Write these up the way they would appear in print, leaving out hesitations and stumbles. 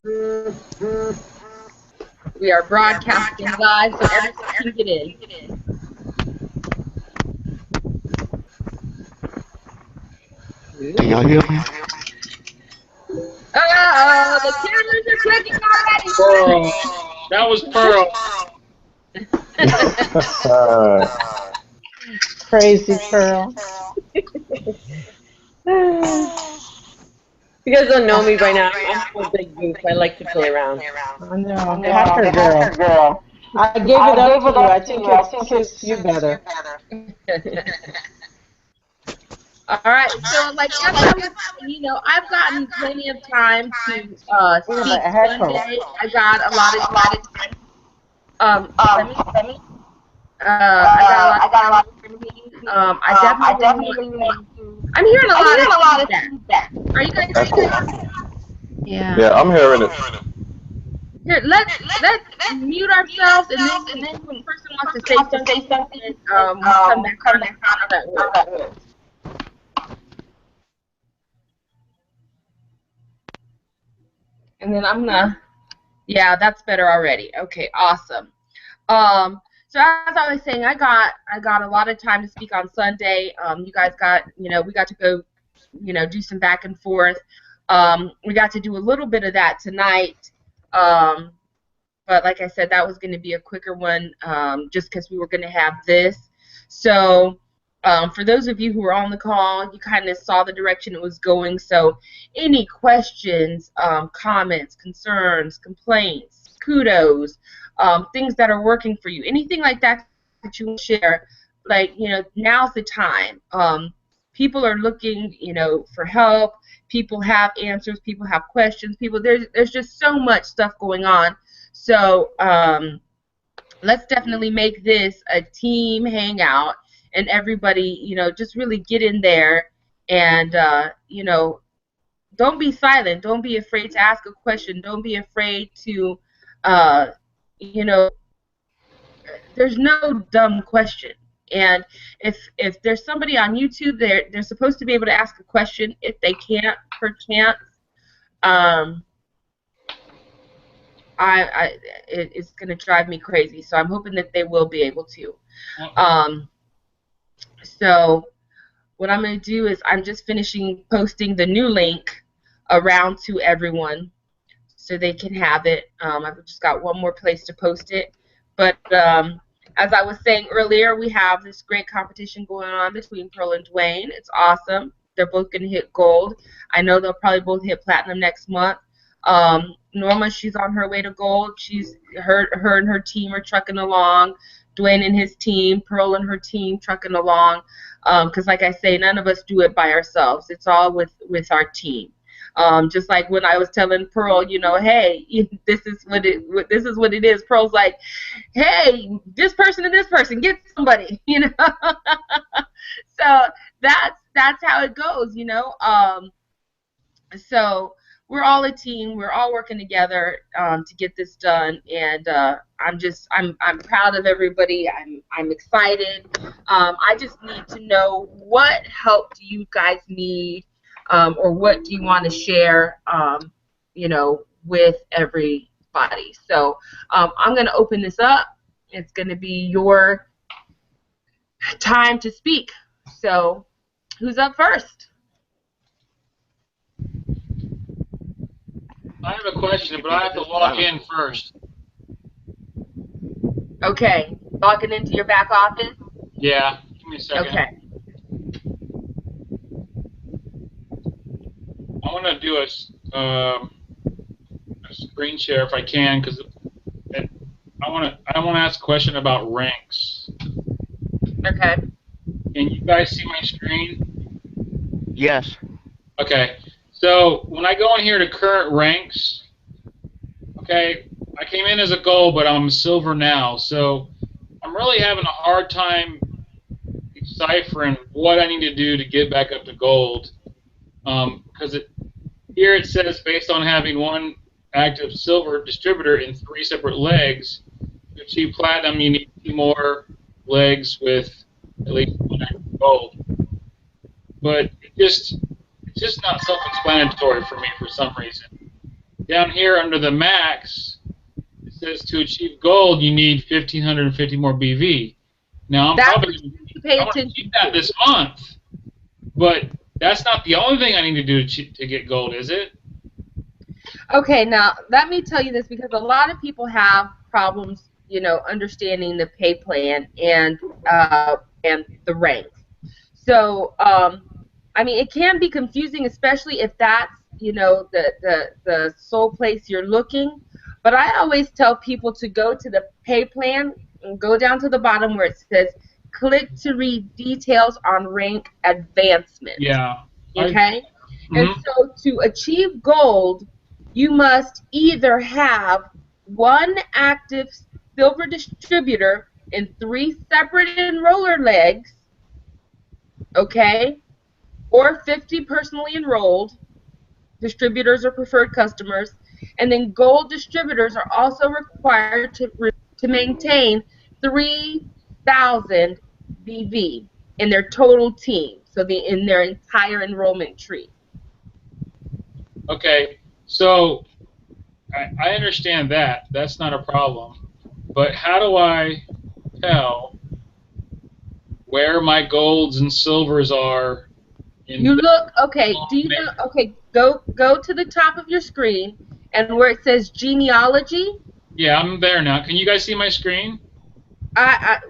We are broadcasting live so everyone can get in. Can y'all hear me? Oh, the cameras are clicking already. Pearl. That was Pearl. Crazy Pearl. You guys don't know me by now. I'm a big goof. I like to play around. I know. Hacker girl. I gave it up to you. I think it suits you better. All right, so like as I was, I've gotten plenty of time to speak Sunday. I got a lot of time. I got a lot of time in front of me. I definitely want to. I'm hearing a lot of feedback. Are you guys? That's cool. Yeah. Yeah, I'm hearing it. Here, let's mute ourselves, and then when the person wants to say something, we'll come back on that word. And then I'm gonna, yeah, that's better already. Okay, awesome. So as I was saying, I got a lot of time to speak on Sunday. You guys got, we got to go, do some back and forth. We got to do a little bit of that tonight. But like I said, that was going to be a quicker one, just because we were going to have this. So for those of you who were on the call, you kind of saw the direction it was going. So any questions, comments, concerns, complaints, kudos, things that are working for you, anything like that that you want to share, like, now's the time. People are looking, for help. People have answers. People have questions. There's just so much stuff going on. So let's definitely make this a team hangout, and everybody, just really get in there and, don't be silent. Don't be afraid to ask a question. Don't be afraid to, there's no dumb question. And if there's somebody on YouTube, they're supposed to be able to ask a question. If they can't, perchance, it's going to drive me crazy. So I'm hoping that they will be able to. So what I'm going to do is I'm just finishing posting the new link around to everyone so they can have it. I've just got one more place to post it. But as I was saying earlier, we have this great competition going on between Pearl and Dwayne. It's awesome. They're both going to hit gold. I know they'll probably both hit platinum next month. Norma, she's on her way to gold. Her and her team are trucking along. Dwayne and his team, Pearl and her team trucking along. Because like I say, none of us do it by ourselves. It's all with our team. Just like when I was telling Pearl, hey, this is what it is. Pearl's like, hey, this person and this person, get somebody, So that's how it goes, So we're all a team. We're all working together to get this done, and I'm proud of everybody. I'm excited. I just need to know, what help do you guys need, or what do you want to share, with everybody. So I'm going to open this up. It's going to be your time to speak. So who's up first? I have a question, but I have to log in first. Okay. Logging into your back office? Yeah. Give me a second. Okay. I want to do a screen share if I can, because I want to ask a question about ranks. Okay. Can you guys see my screen? Yes. Okay. So when I go in here to current ranks, okay, I came in as a gold, but I'm silver now. So I'm really having a hard time deciphering what I need to do to get back up to gold. Because here it says, based on having one active silver distributor in 3 separate legs, to achieve platinum, you need 2 more legs with at least 1 active gold. But it's just not self-explanatory for me for some reason. down here under the max, it says to achieve gold, you need 1,550 more BV. Now I'm That's probably what you need to pay I'm going to achieve attention that to. this month, but that's not the only thing I need to do to get gold, is it? Okay, now let me tell you this because a lot of people have problems, understanding the pay plan and the ranks. So, I mean, it can be confusing, especially if that's the sole place you're looking. But I always tell people to go to the pay plan and go down to the bottom where it says click to read details on rank advancement. Yeah. Okay? And Mhm. so to achieve gold, you must either have one active silver distributor in 3 separate enroller legs, okay, or 50 personally enrolled distributors or preferred customers. And then gold distributors are also required to maintain 3,000 BV in their total team, so in their entire enrollment tree. Okay. So I understand that. That's not a problem. But how do I tell where my golds and silvers are in You the look, okay, do you know, matrix? okay, go to the top of your screen and where it says genealogy. Yeah, I'm there now. Can you guys see my screen?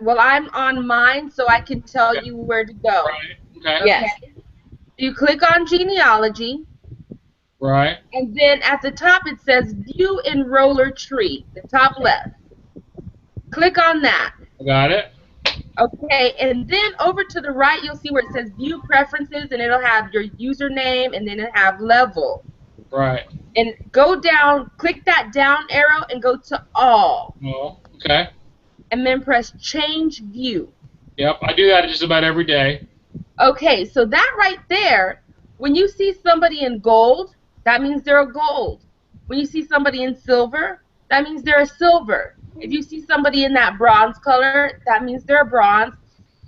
Well, I'm on mine, so I can tell Okay. you where to go. Right. Okay. Okay, Yes. you click on genealogy, Right. and then at the top it says view enroller tree, the top left. Click on that. I got it. Okay, and then over to the right, you'll see where it says view preferences, and it'll have your username, and then it'll have level. Right. And go down, click that down arrow and go to all, Oh, okay. and then press change view. Yep, I do that just about every day. Okay, so that right there, when you see somebody in gold, that means they're a gold. When you see somebody in silver, that means they're a silver. If you see somebody in that bronze color, that means they're a bronze.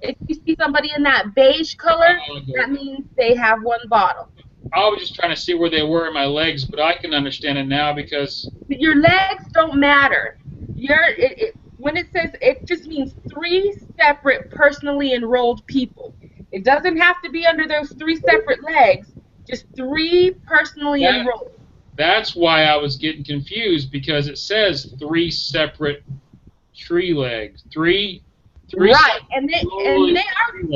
If you see somebody in that beige color, Oh, that okay. means they have one bottle. I was just trying to see where they were in my legs, but I can understand it now because Your legs don't matter. When it says, it just means 3 separate personally enrolled people. It doesn't have to be under those 3 separate legs. Just 3 personally that enrolled. that's why I was getting confused because it says 3 separate tree legs. Three Right, separate and they tree legs.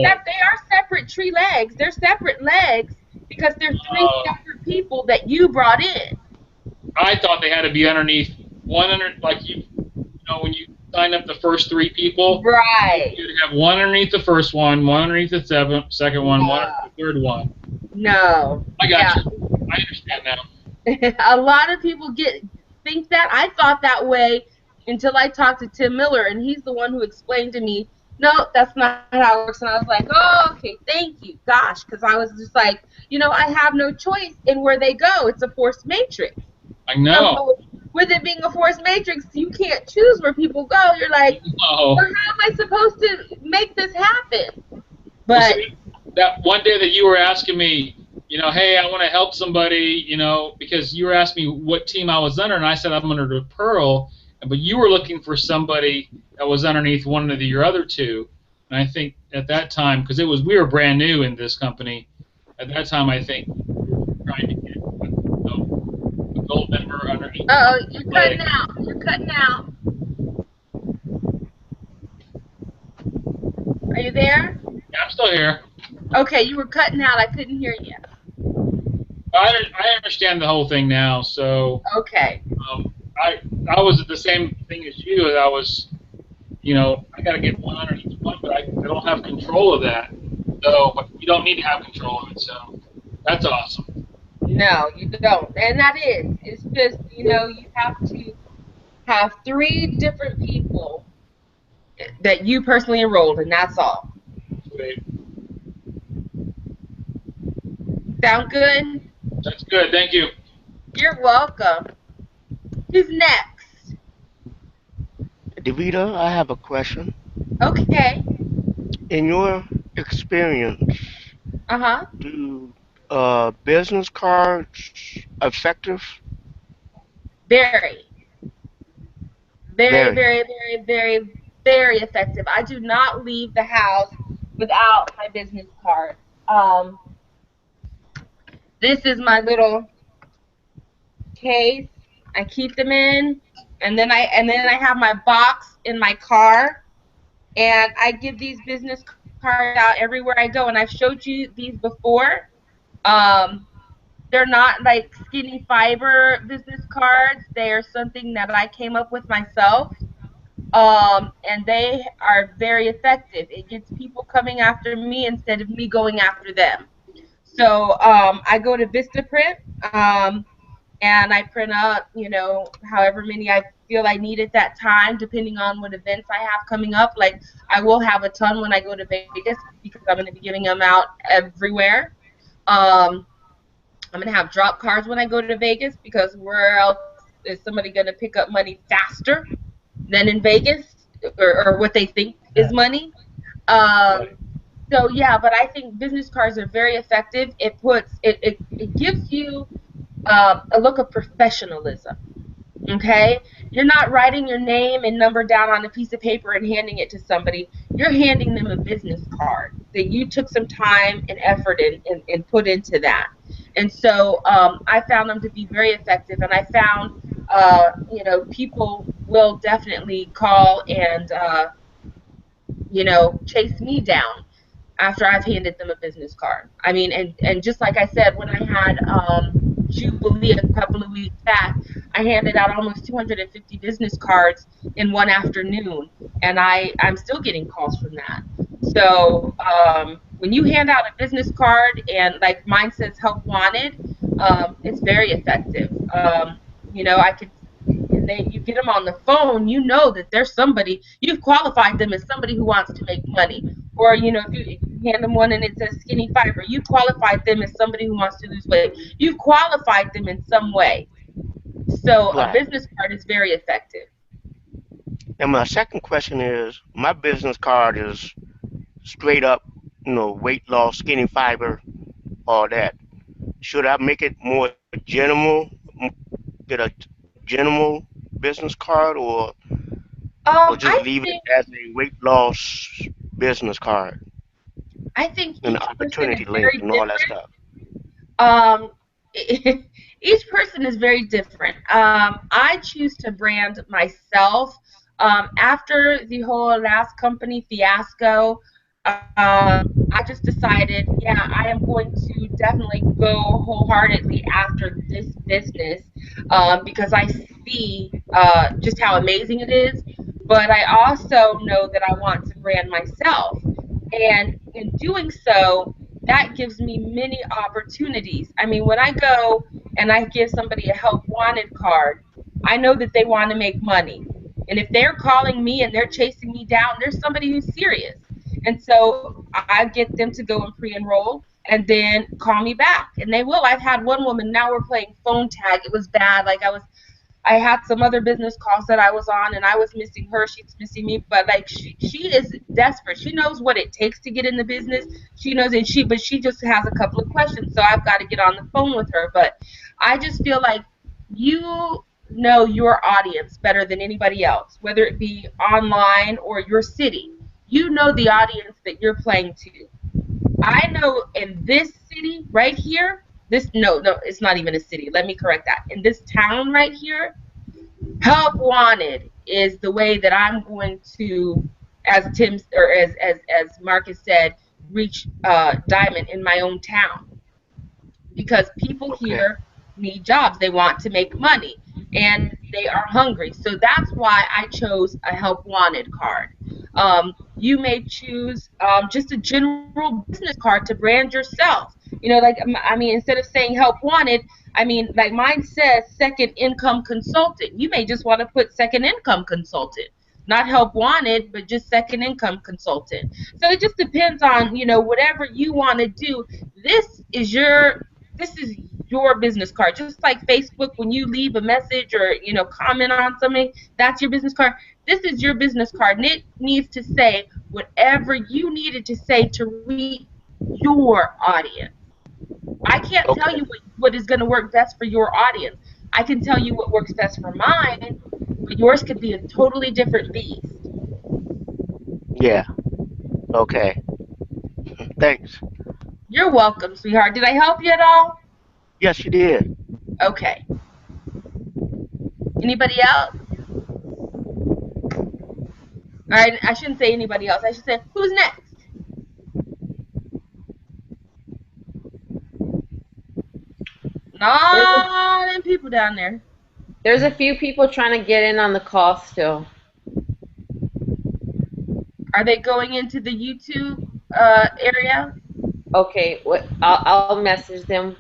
are separate tree legs. They're separate legs because they're three Uh, separate people that you brought in. I thought they had to be underneath one under like when you sign up the first 3 people, Right. you'd have one underneath the first one underneath the second one underneath the third one. No. I got Yeah. you. I understand now. A lot of people think that. I thought that way until I talked to Tim Miller, and he's the one who explained to me, no, that's not how it works. And I was like, oh, okay, thank you, gosh, because I was just like, I have no choice in where they go. It's a forced matrix. I know. So with it being a forced matrix, you can't choose where people go. You're like, Oh. well, how am I supposed to make this happen? Well, But see, that one day that you were asking me, hey, I want to help somebody, because you were asking me what team I was under, and I said I'm under the Pearl, but you were looking for somebody that was underneath one of your other two. And I think at that time, because we were brand new in this company, at that time I think we were trying to get a gold member underneath one uh-oh, you're leg. cutting out. You're cutting out. Are you there? Yeah, I'm still here. Okay, you were cutting out. I couldn't hear you. I understand the whole thing now, so Okay. um, I was the same thing as you. I was, I got to get one underneath one, but I don't have control of that. So, but you don't need to have control of it. So, that's awesome. No, you don't. And that is. It's just, you have to have 3 different people that you personally enrolled, and that's all. Sweet. Sound good? That's good. Thank you. You're welcome. Who's next? Devita, I have a question. Okay. In your experience, Uh-huh. do business cards effective? Very, very, Very. very, very, very, very effective. I do not leave the house without my business card. This is my little case. I keep them in, and then I have my box in my car, and I give these business cards out everywhere I go. And I've showed you these before. Um, they're not like skinny fiber business cards. They are something that I came up with myself. And they are very effective. It gets people coming after me instead of me going after them. So I go to Vistaprint, um, and I print out, however many I feel I need at that time, depending on what events I have coming up. Like I will have a ton when I go to Vegas because I'm going to be giving them out everywhere. Um, I'm going to have drop cards when I go to Vegas because where else is somebody going to pick up money faster than in Vegas, or what they think is money? Right. Um, so yeah, but I think business cards are very effective. It gives you a look of professionalism. Okay, you're not writing your name and number down on a piece of paper and handing it to somebody. You're handing them a business card that you took some time and effort and put into that. And so I found them to be very effective. And I found, people will definitely call and, chase me down after I've handed them a business card. I mean, and just like I said, when I had Jubilee a couple of weeks back, I handed out almost 250 business cards in one afternoon, and I'm still getting calls from that. So when you hand out a business card and like mine says "Help Wanted," it's very effective. I could. And then you get them on the phone, you know that there's somebody, you've qualified them as somebody who wants to make money. Or, if you hand them one and it says skinny fiber, you qualified them as somebody who wants to lose weight. You've qualified them in some way. So a Right. business card is very effective. And my second question is, my business card is straight up, weight loss, skinny fiber, all that. Should I make it more general, get a general business card, or just I leave it think as a weight loss business card I think and each person is opportunity link very and all that different. stuff? Um, each person is very different. I choose to brand myself. After the whole last company fiasco, I just decided, yeah, I am going to definitely go wholeheartedly after this business, because I see just how amazing it is. But I also know that I want to brand myself. And in doing so, that gives me many opportunities. I mean, when I go and I give somebody a help wanted card, I know that they want to make money. And if they're calling me and they're chasing me down, there's somebody who's serious. And so I get them to go and pre enroll and then call me back. And they will. I've had one woman, now we're playing phone tag. It was bad. I had some other business calls that I was on, and I was missing her. She's missing me, but like she is desperate. She knows what it takes to get in the business. She knows, but she just has a couple of questions, so I've got to get on the phone with her. But I just feel like you know your audience better than anybody else, whether it be online or your city. You know the audience that you're playing to. I know in this city right here, this no, it's not even a city. Let me correct that. In this town right here, help wanted is the way that I'm going to, as Tim or as Marcus said, reach diamond in my own town, because people Okay. here need jobs. They want to make money and they are hungry. So that's why I chose a help wanted card. You may choose just a general business card to brand yourself. Like, I mean, instead of saying help wanted, I mean, like mine says second income consultant. You may just want to put second income consultant, not help wanted, but just second income consultant. So it just depends on, whatever you want to do. This is your this is your business card. Just like Facebook, when you leave a message or comment on something, that's your business card. This is your business card, and it needs to say whatever you needed to say to reach your audience. I can't tell you Okay. what is going to work best for your audience. I can tell you what works best for mine, but yours could be a totally different beast. Yeah. Okay. Thanks. You're welcome, sweetheart. Did I help you at all? Yes, you did. Okay. Anybody else? All right, I shouldn't say anybody else. I should say, who's next? All them people down there. There's a few people trying to get in on the call still. Are they going into the YouTube area? Okay, I'll message them.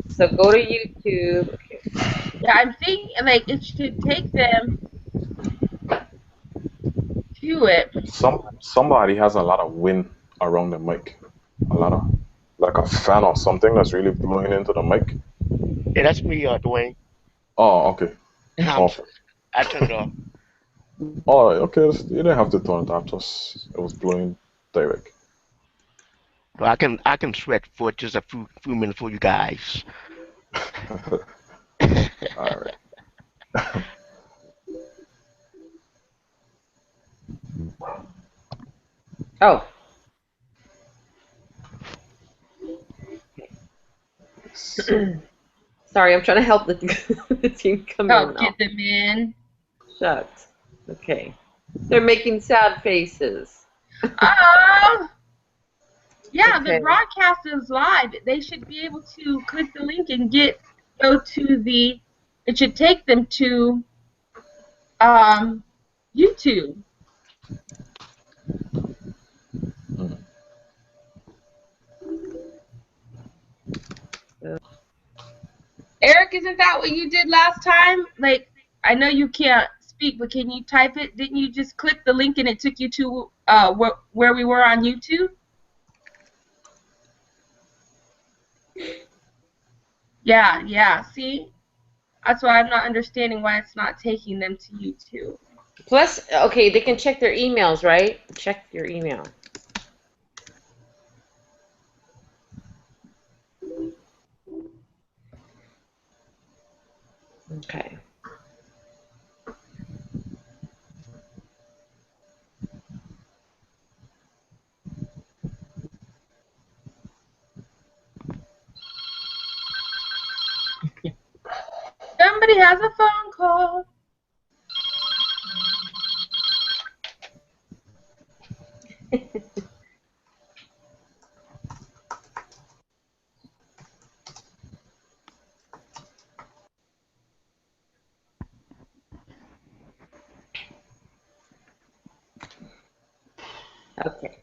So go to YouTube. Okay. Yeah, I'm thinking like it should take them to it. Somebody has a lot of wind around the mic. A lot of like a fan or something that's really blowing into the mic. Yeah, that's me, Dwayne. Oh, okay. Um, Okay. I turned it off. Oh, okay. You didn't have to turn it off. Just it was blowing direct. So I can sweat for just a few minutes for you guys. All right. Oh, sorry, I'm trying to help the team come Help in. get them in. Shucks. Okay. They're making sad faces. Oh, yeah, Okay. the broadcast is live. They should be able to click the link and go to the. It should take them to YouTube. Mm. Eric, isn't that what you did last time? Like, I know you can't speak, but can you type it? Didn't you just click the link and it took you to where we were on YouTube? Yeah, yeah. See, that's why I'm not understanding why it's not taking them to YouTube. Plus, okay, they can check their emails, right? Check your email. Okay. Somebody has a phone call. Okay.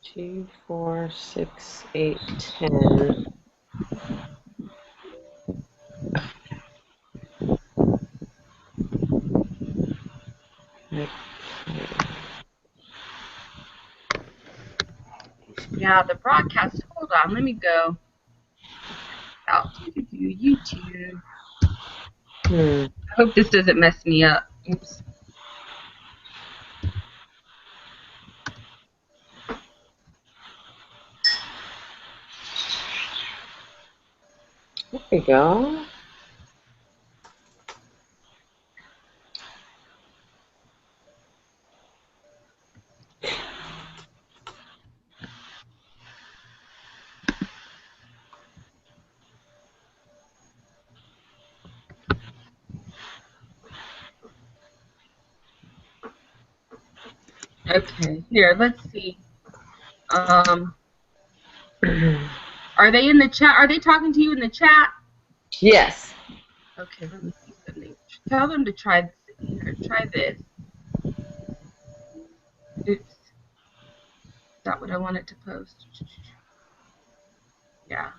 Two, 4, 6, 8, 10. Yeah, the broadcast. Hold on, let me go. Out to YouTube. Hmm. I hope this doesn't mess me up. Oops. There we go. Okay, here, let's see. Are they in the chat? Are they talking to you in the chat? Yes. Okay, let me see something. Tell them to try here. Try this. Oops. Not what I wanted to post. Yeah.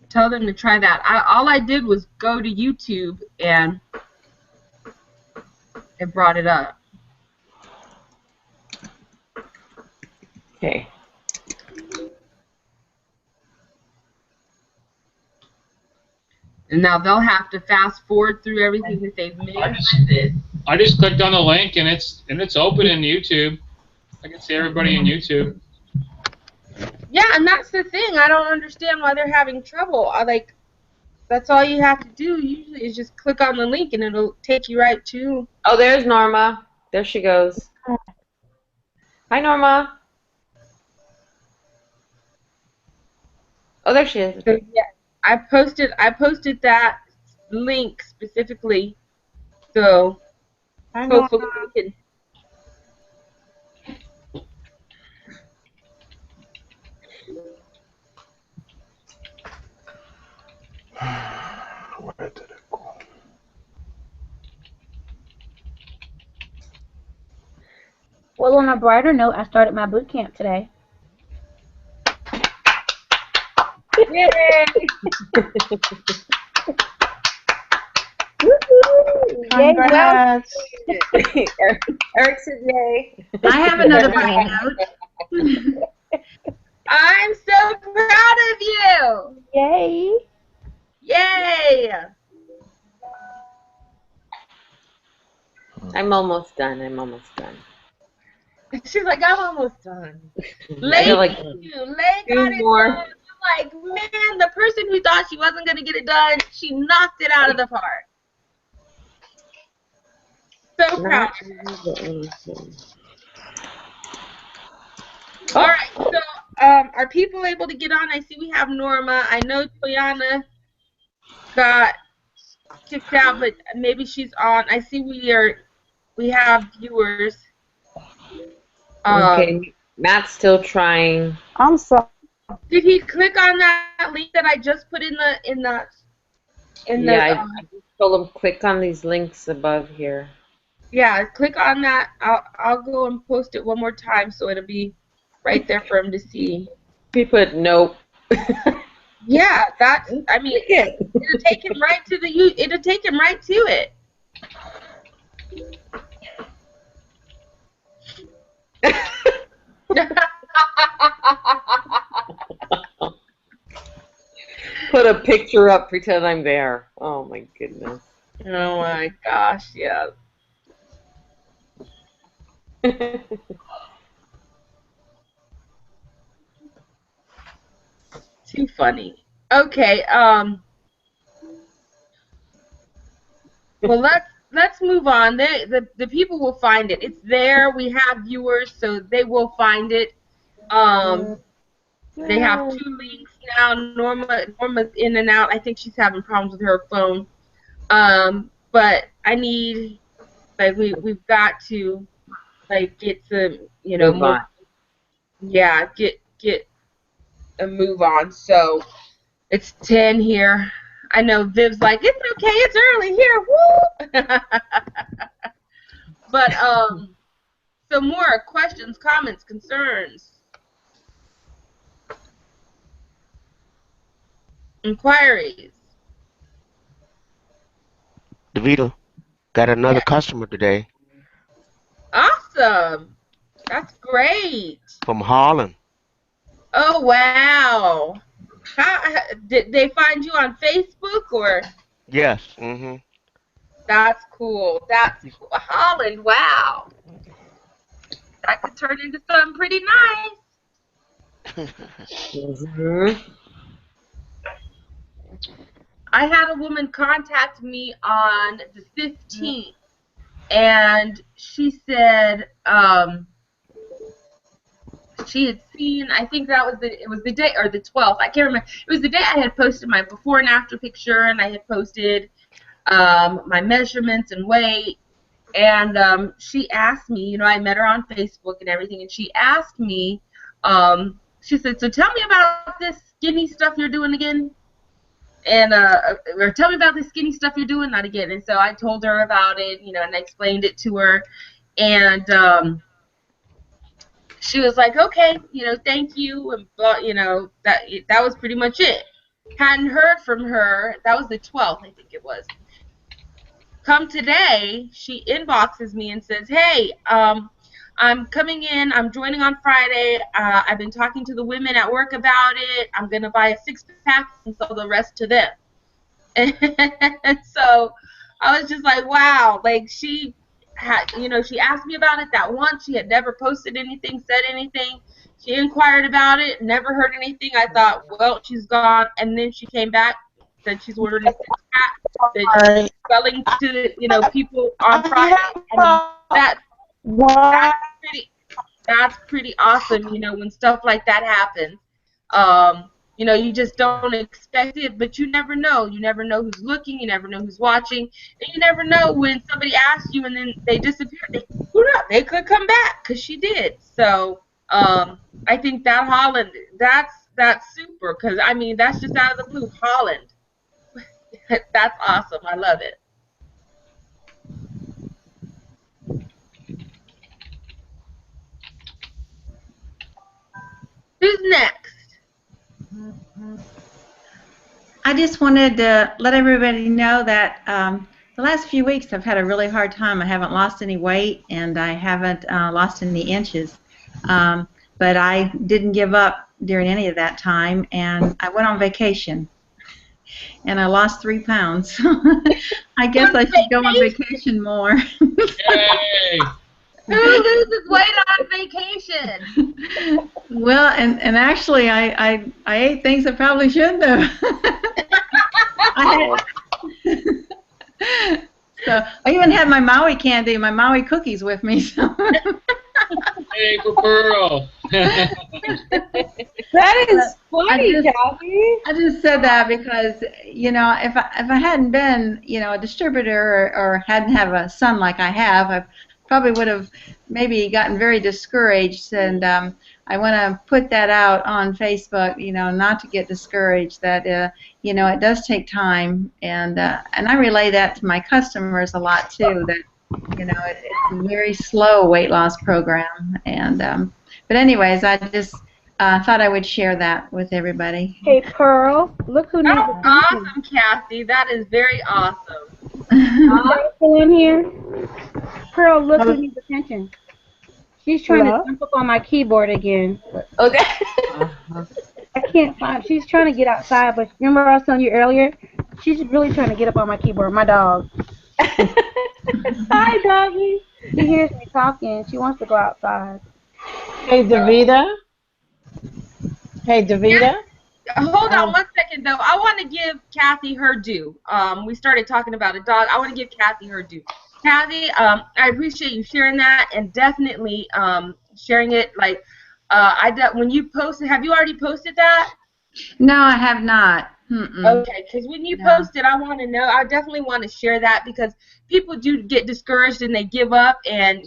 Tell them to try that. All I did was go to YouTube and it brought it up. Okay. And now they'll have to fast forward through everything that they've missed. I just clicked on the link and it's open in YouTube. I can see everybody in YouTube. Yeah, and that's the thing. I don't understand why they're having trouble. That's all you have to do usually is just click on the link and it'll take you right to. Oh, there's Norma. There she goes. Hi, Norma. Oh, there she is. So, yeah, I posted that link specifically, so hopefully we can. Where did it go? Well, on a brighter note, I started my boot camp today. Yay! Congrats. Eric said yay. I have another bright note. I'm so proud of you! Yay. Yay! I'm almost done. She's like, I'm almost done. I got like Lay got it more. done. I'm like, man, the person who thought she wasn't going to get it done, she knocked it out of the park. So proud. All right, so are people able to get on? I see we have Norma. I know Toyana got kicked out, but maybe she's on. I see we have viewers. Okay, Matt's still trying. I'm sorry. Did he click on that link that I just put in the? I just told him click on these links above here. Yeah, click on that. I'll go and post it one more time so it'll be right there for him to see. He put nope. Yeah, that's. I mean, it'll take him right to it'll take him right to it. Put a picture up, pretend I'm there. Oh my goodness. Oh my gosh, yeah. Too funny. Okay, well let's move on. The people will find it. It's there. We have viewers, so they will find it. They have 2 links now. Norma's in and out. I think she's having problems with her phone. But I need, like, we've got to, like, get some, more. Yeah, get a move on. So it's 10 here. I know Viv's like, it's okay, it's early here. Woo! But some more questions, comments, concerns, inquiries. DeVito, got another customer today Awesome. That's great. from Harlan. Oh, wow. How did they find you on Facebook or? Yes. Mm-hmm. That's cool. That's cool. Holland, wow. That could turn into something pretty nice. I had a woman contact me on the 15th, and she said she had seen, I think it was the day, or the 12th, I can't remember. It was the day I had posted my before and after picture, and I had posted my measurements and weight, and she asked me, I met her on Facebook and everything, and she asked me, she said, so tell me about this skinny stuff you're doing again, and or tell me about this skinny stuff you're doing not again. And so I told her about it, and I explained it to her, and she was like, okay, thank you, and that was pretty much it. Hadn't heard from her. That was the 12th, I think it was. Come today, she inboxes me and says, hey, I'm coming in. I'm joining on Friday. I've been talking to the women at work about it. I'm going to buy a 6-pack and sell the rest to them. And so I was just like, wow, like she had, she asked me about it that once. She had never posted anything, said anything. She inquired about it, never heard anything. I thought, well, she's gone. And then she came back, said she's ordering a six pack, that she's Sorry. selling to, people on I Friday. have And that one. that's pretty awesome, when stuff like that happens. You just don't expect it, but you never know. You never know who's looking, you never know who's watching, and you never know when somebody asks you and then they disappear. Who knows? They could come back, because she did. So I think that Holland, that's super, because I mean that's just out of the blue. Holland, that's awesome. I love it. Who's next? I just wanted to let everybody know that the last few weeks I've had a really hard time. I haven't lost any weight and I haven't lost any inches. But I didn't give up during any of that time, and I went on vacation and I lost 3 pounds. I guess I should go on vacation more. Yay! Who loses weight on vacation? Well, and actually, I ate things I probably shouldn't have. So I even had my Maui candy, my Maui cookies with me. So. Hey, for Pearl. That is funny, Kathy. I just said that because, if I hadn't been, a distributor or hadn't have a son like I have, I probably would have maybe gotten very discouraged. And I want to put that out on Facebook, not to get discouraged, that, it does take time. And I relay that to my customers a lot, too, that, it's a very slow weight loss program. And but anyways, I just thought I would share that with everybody. Hey, Pearl, look who needs That's awesome, Kathy. That is very awesome. Pearl in here. Pearl, look who needs attention. She's trying to jump up on my keyboard again. Okay. I can't find. She's trying to get outside, but remember I was telling you earlier? She's really trying to get up on my keyboard. My dog. Hi, doggy. She hears me talking. She wants to go outside. Hey, Davida. Hey, Davida. Hold on 1 second, though. I want to give Kathy her due. We started talking about a dog. I want to give Kathy her due. Kathy, I appreciate you sharing that, and definitely sharing it. Like, when you posted, have you already posted that? No, I have not. Okay, because when you post it, I want to know. I definitely want to share that, because people do get discouraged and they give up, and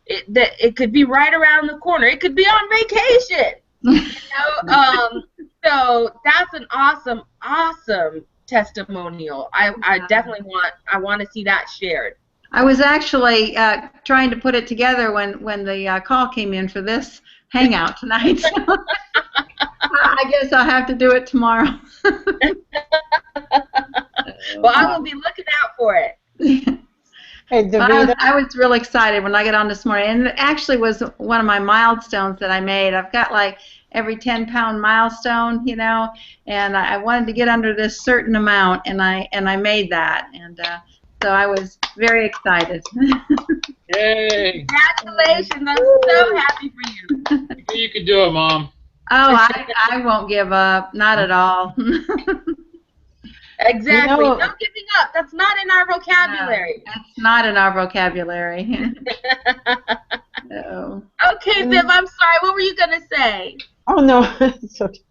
it could be right around the corner. It could be on vacation. So that's an awesome testimonial. I definitely want to see that shared. I was actually trying to put it together when the call came in for this hangout tonight. So I guess I'll have to do it tomorrow. Well, I will be looking out for it. Hey, Davida. I was real excited when I got on this morning, and it actually was one of my milestones that I made. I've got like every 10-pound milestone, and I wanted to get under this certain amount, and I made that, and so I was very excited. Yay! Congratulations! I'm so happy for you. You can do it, Mom. Oh, I won't give up, not at all. Exactly. No giving up. That's not in our vocabulary. No, that's not in our vocabulary. No. Okay, Viv, I'm sorry. What were you going to say? Oh, no. It's okay.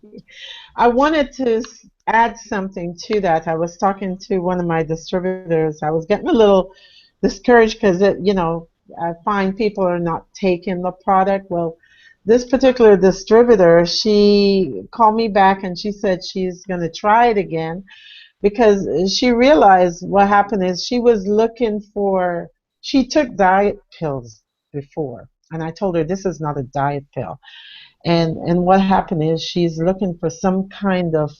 I wanted to add something to that. I was talking to one of my distributors. I was getting a little discouraged because, I find people are not taking the product. Well, this particular distributor, she called me back and she said she's going to try it again, because she realized what happened is she took diet pills before, and I told her this is not a diet pill, and what happened is she's looking for some kind of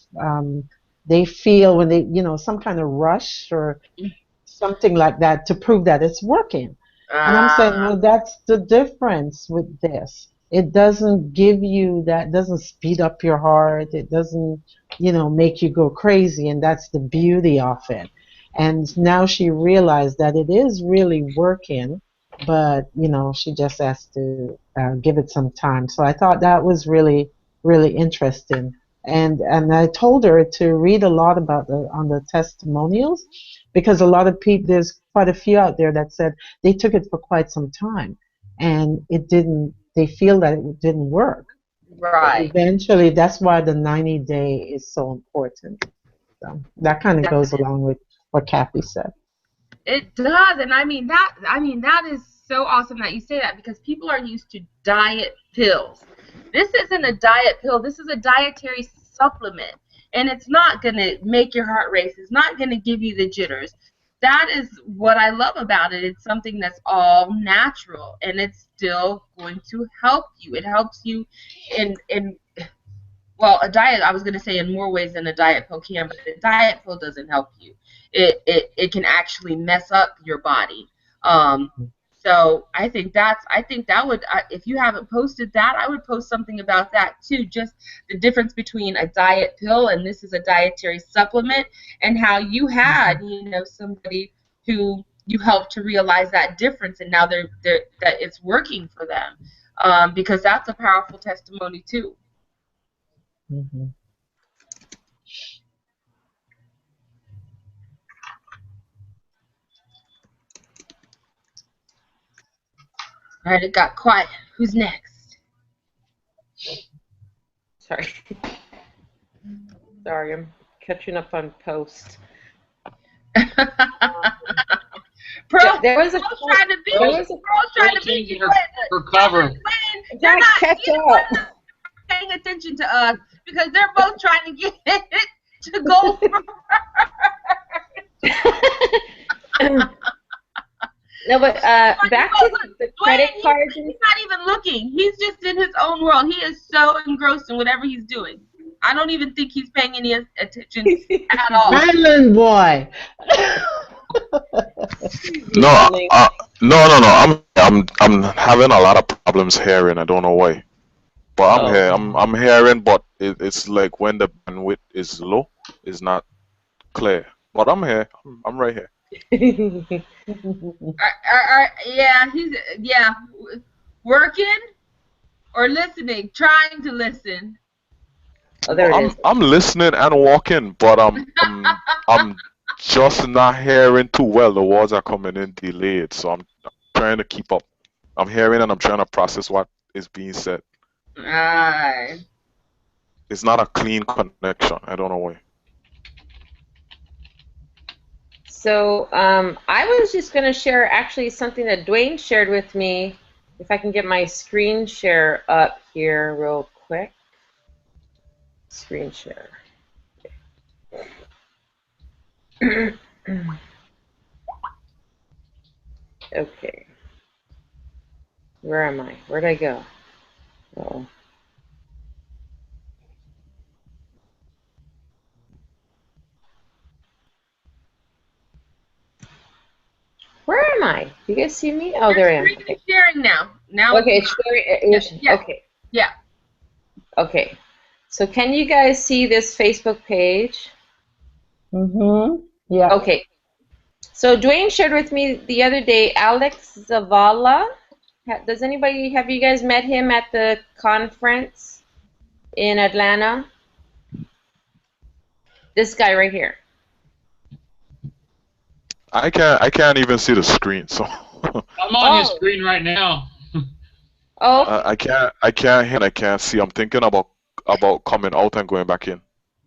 they feel when they some kind of rush or something like that to prove that it's working. And I'm saying, well, that's the difference with this. it doesn't give you that, doesn't speed up your heart. It doesn't, make you go crazy. And that's the beauty of it. And now she realized that it is really working, but, she just has to give it some time. So I thought that was really, really interesting. And I told her to read a lot about on the testimonials, because a lot of people, there's quite a few out there that said they took it for quite some time and it didn't, they feel that it didn't work. But Right. eventually, that's why the 90-day is so important. So that kind of goes along with what Kathy said. It does, and that is so awesome that you say that, because people are used to diet pills. This isn't a diet pill. This is a dietary supplement, and it's not going to make your heart race. It's not going to give you the jitters. That is what I love about it. It's something that's all natural, and it's still going to help you. It helps you in well, a diet, I was going to say in more ways than a diet pill can, but a diet pill doesn't help you. It can actually mess up your body. So I think that would, if you haven't posted that, I would post something about that too. Just the difference between a diet pill and this is a dietary supplement, and how you had, somebody who you helped to realize that difference, and now they're that it's working for them, because that's a powerful testimony too. Mm-hmm. All right, it got quiet. Who's next? Sorry. Sorry, I'm catching up on post. Pearl, there was a Pearl's trying to be. Pearl's trying to be her cover. They're not catch up. Paying attention to us because they're both trying to get it to go for No, but back to the credit cards. He's not even looking. He's just in his own world. He is so engrossed in whatever he's doing. I don't even think he's paying any attention at all. Island boy. No, no. I'm having a lot of problems hearing. I don't know why, but I'm here. I'm hearing, but it's like when the bandwidth is low, it's not clear. But I'm here. I'm right here. Yeah, working or listening, trying to listen. Oh, there it is. I'm listening and walking, but I'm just not hearing too well. The words are coming in delayed, so I'm trying to keep up. I'm hearing and I'm trying to process what is being said. Aye. It's not a clean connection. I don't know why. So I was just going to share actually something that Dwayne shared with me. If I can get my screen share up here real quick. Screen share. Okay. Where am I? Where'd I go? Oh. Where am I? You guys see me? Oh, there I am. Okay. Sharing now. Okay, it's sharing. Yeah. Okay. Yeah. Okay. So can you guys see this Facebook page? Mm-hmm. Yeah. Okay. So Dwayne shared with me the other day Alex Zavala. Have you guys met him at the conference in Atlanta? This guy right here. I can't even see the screen, so. I'm on his screen right now. Oh. I can't hear and I can't see. I'm thinking about coming out and going back in.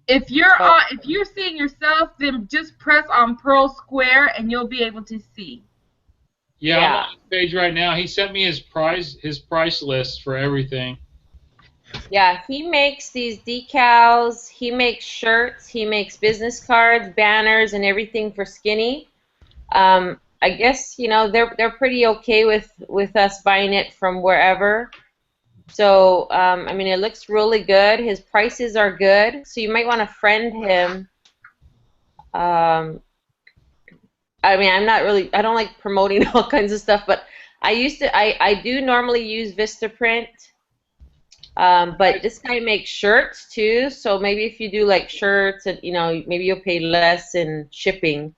If you're seeing yourself, then just press on Pearl Square and you'll be able to see. Yeah, I'm on his page right now. He sent me his price list for everything. Yeah, he makes these decals, he makes shirts, he makes business cards, banners, and everything for Skinny. I guess they're pretty okay with us buying it from wherever. So I mean, it looks really good. His prices are good, so you might want to friend him. I mean, I don't like promoting all kinds of stuff, but I do normally use Vistaprint. But this guy makes shirts too, so maybe if you do like shirts and maybe you'll pay less in shipping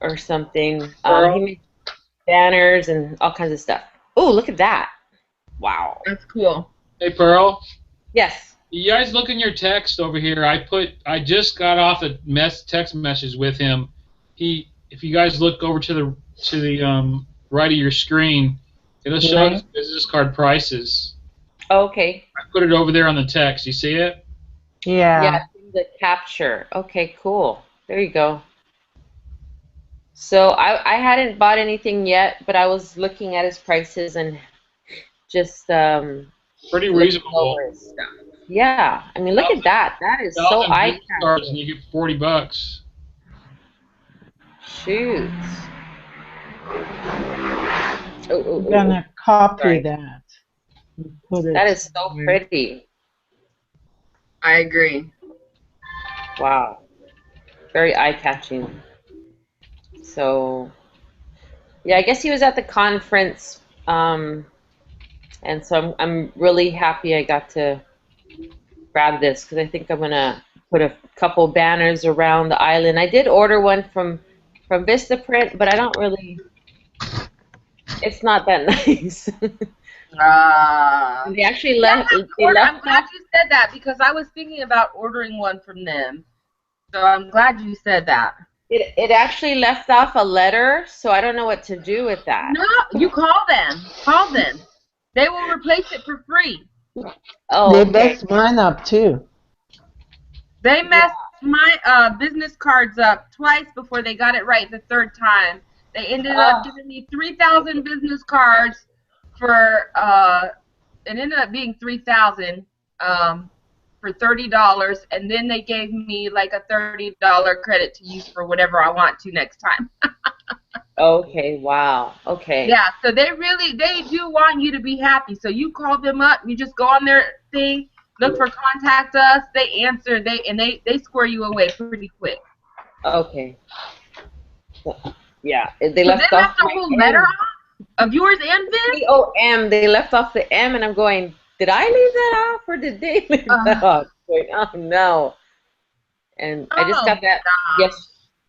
or something. He Pearl, makes banners and all kinds of stuff. Oh, look at that. Wow. That's cool. hey Pearl, Yes. you guys look in your text over here. I just got off a text message with him. If you guys look over to the right of your screen, it'll show his business card prices. Okay. I put it over there on the text. You see it? Yeah. Yeah, the capture. Okay, cool. There you go. So I hadn't bought anything yet, but I was looking at his prices and just Pretty looking reasonable. over his stuff. Yeah, I mean, look at that. That is so 1,000 business cards and eye-catching. you get $40. Shoot. Oh, I'm gonna copy sorry. that. And put it That is so somewhere. pretty. I agree. Wow. Very eye-catching. So, yeah, I guess he was at the conference, and so I'm really happy I got to grab this because I think I'm gonna put a couple banners around the island. I did order one from Vistaprint, but I don't really. It's not that nice. They actually left. They left I'm glad off. you said that because I was thinking about ordering one from them. So I'm glad you said that. It actually left off a letter, so I don't know what to do with that. No, you call them. Call them. They will replace it for free. Oh, They okay. messed mine up too. They messed my business cards up twice before they got it right the third time. They ended up giving me 3,000 business cards for it ended up being 3,000 for $30, and then they gave me like a $30 credit to use for whatever I want to next time. Okay, wow. Okay. Yeah, so they do want you to be happy. So you call them up, you just go on their thing, look for contact us, they answer, they square you away pretty quick. Okay. Yeah, they So they left left off the my whole M. letter off of yours and Vin's? C-O-M. They left off the M, and I'm going, did I leave that off, or did they leave that off? Going, oh, no. And I just got that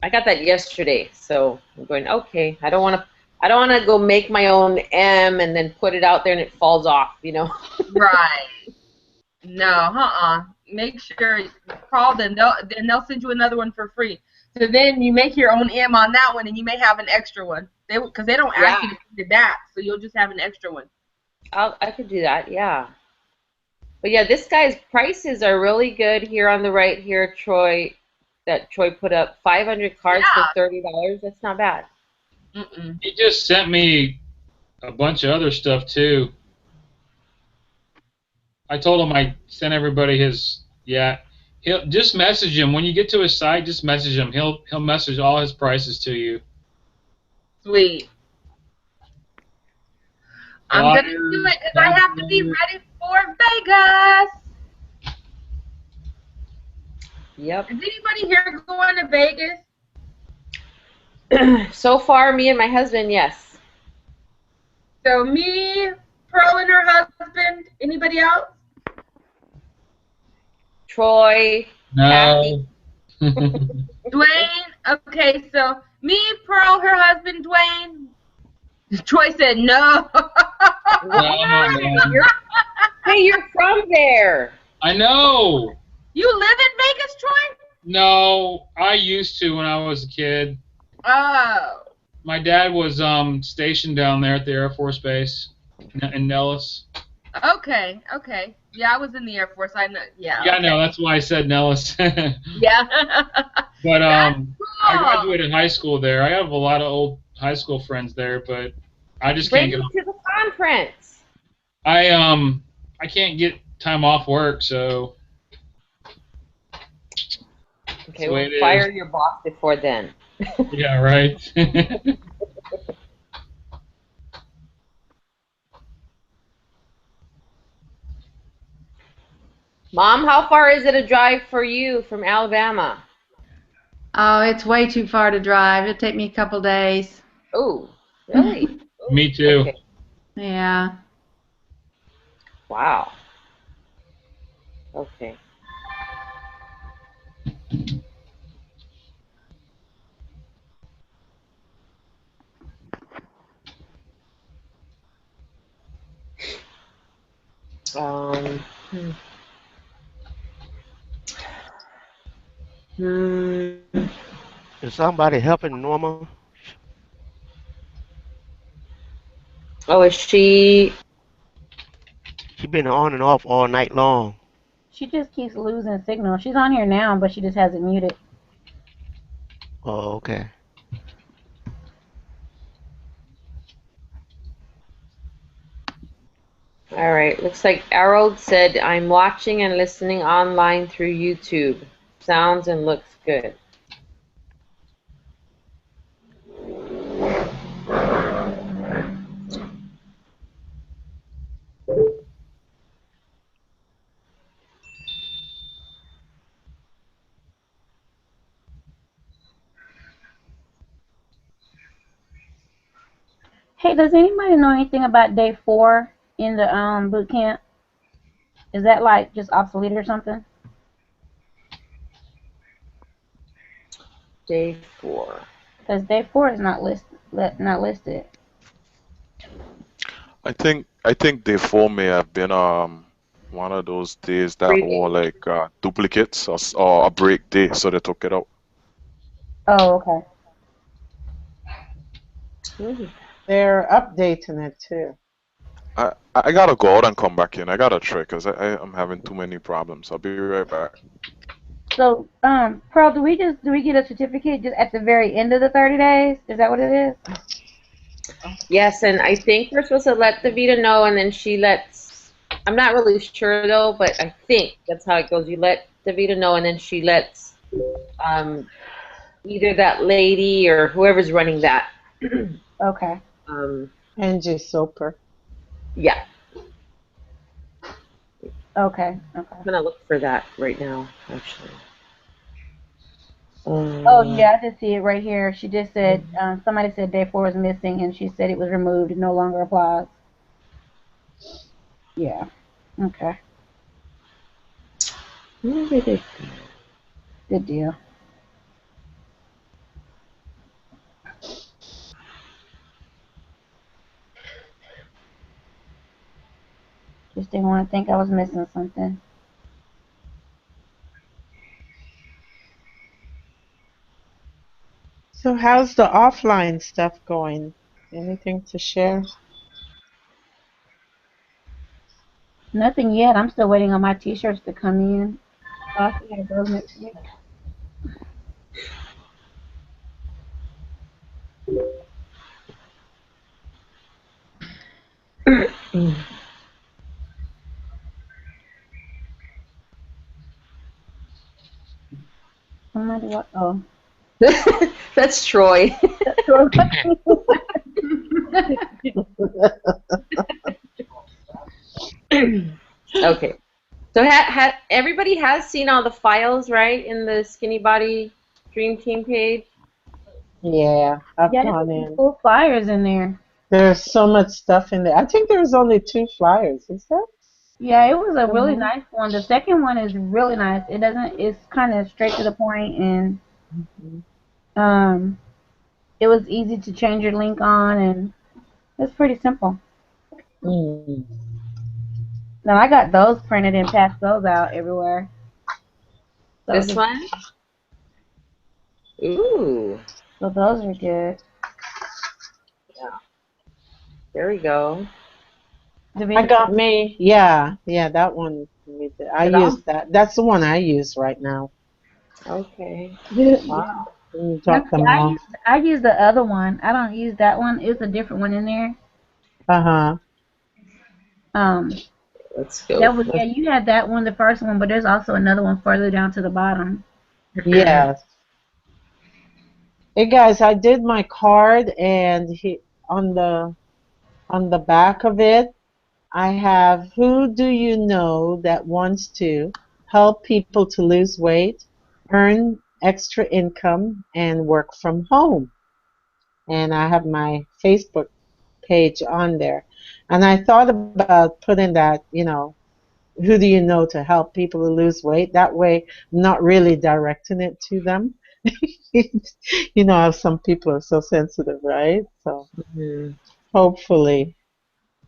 I got that yesterday, so I'm going, okay, I don't want to go make my own M and then put it out there and it falls off, Right. No, Make sure you call them. They'll send you another one for free. So then you make your own M on that one, and you may have an extra one. Because they don't ask you to send it back, so you'll just have an extra one. I could do that, yeah. But yeah, this guy's prices are really good here on the right here, Troy. That Troy put up 500 cards for $30. That's not bad. He just sent me a bunch of other stuff too. I told him I sent everybody his. He'll just message him when you get to his site. Just message him. He'll message all his prices to you. Sweet. I'm gonna do it because I have to be ready for Vegas. Yep. Is anybody here going to Vegas? So far, me and my husband, yes. So me, Pearl and her husband. Anybody else? Troy. No. Dwayne. Okay, so me, Pearl, her husband, Dwayne. Troy said no. Hey, you're from there. I know. You live in Vegas, Troy? No, I used to when I was a kid. Oh. My dad was stationed down there at the Air Force Base in Nellis. Okay. Yeah, I was in the Air Force. I know. Yeah. Yeah, no, that's why I said Nellis. Yeah. But I cool. graduated high school there. I have a lot of old high school friends there, but I just Bring can't me get. to the conference. I can't get time off work, so. Okay, we'll fire your boss before then. Yeah, right. Mom, how far is it a drive for you from Alabama? Oh, it's way too far to drive. It'll take me a couple days. Oh, really? Me too. Okay. Yeah. Wow. Okay. Hmm. Hmm. Is somebody helping Norma? Oh, is she? She been on and off all night long. She just keeps losing signal. She's on here now, but she just has it muted. Oh, okay. All right. Looks like Harold said, I'm watching and listening online through YouTube. Sounds and looks good. Hey, does anybody know anything about day 4 in the boot camp? Is that like just obsolete or something? Day 4. Because day 4 is not listed. I think day 4 may have been one of those days that Free were day. like duplicates or a break day, so they took it out. Oh, okay. Hmm. They're updating it too. I gotta go out and come back in. I gotta check because I'm having too many problems. I'll be right back. So, Pearl, do we get a certificate just at the very end of the 30 days? Is that what it is? Yes, and I think we're supposed to let Davita know, and then she lets. I'm not really sure though, but I think that's how it goes. You let Davita know, and then she lets um, either that lady or whoever's running that. Okay. um, Angie Soper. yeah, Okay. Okay. I'm gonna look for that right now, actually. Oh Um, yeah, I just see it right here. She just said somebody said day 4 is missing, and she said it was removed. It no longer applies. Yeah. Okay. where did it Good deal. Just didn't want to think I was missing something. So how's the offline stuff going? Anything to share? Nothing yet. I'm still waiting on my T-shirts to come in. I still gotta go next week. go? Somebody what? Oh. That's Troy. Okay. So everybody has seen all the files, right, in the Skinny Body Dream Team page? Yeah, I've Yeah, there's gone some in. cool flyers in there. There's so much stuff in there. I think there's only 2 flyers, is there? Yeah, it was a really Uh-huh. nice one. The second one is really nice. It doesn't. It's kind of straight to the point, and Mhm. um, it was easy to change your link on, and it's pretty simple. Mm. Now I got those printed and passed those out everywhere. Those This are one? Ooh. so those are good. Yeah. There we go. I Davita got me. Yeah, that one. I It all. use that. That's the one I use right now. Okay. yeah. Wow. You Now, drop see, them off. I use the other one. I don't use that one. It's a different one in there. Uh-huh. Um, Let's go. that was yeah. You had that one, the first one, but there's also another one further down to the bottom. Yes. Hey guys, I did my card and on the on the back of it, I have who do you know that wants to help people to lose weight, earn extra income, and work from home. And I have my Facebook page on there. And I thought about putting that, who do you know to help people to lose weight? That way, I'm not really directing it to them. You know how some people are so sensitive, right? So Mhm. hopefully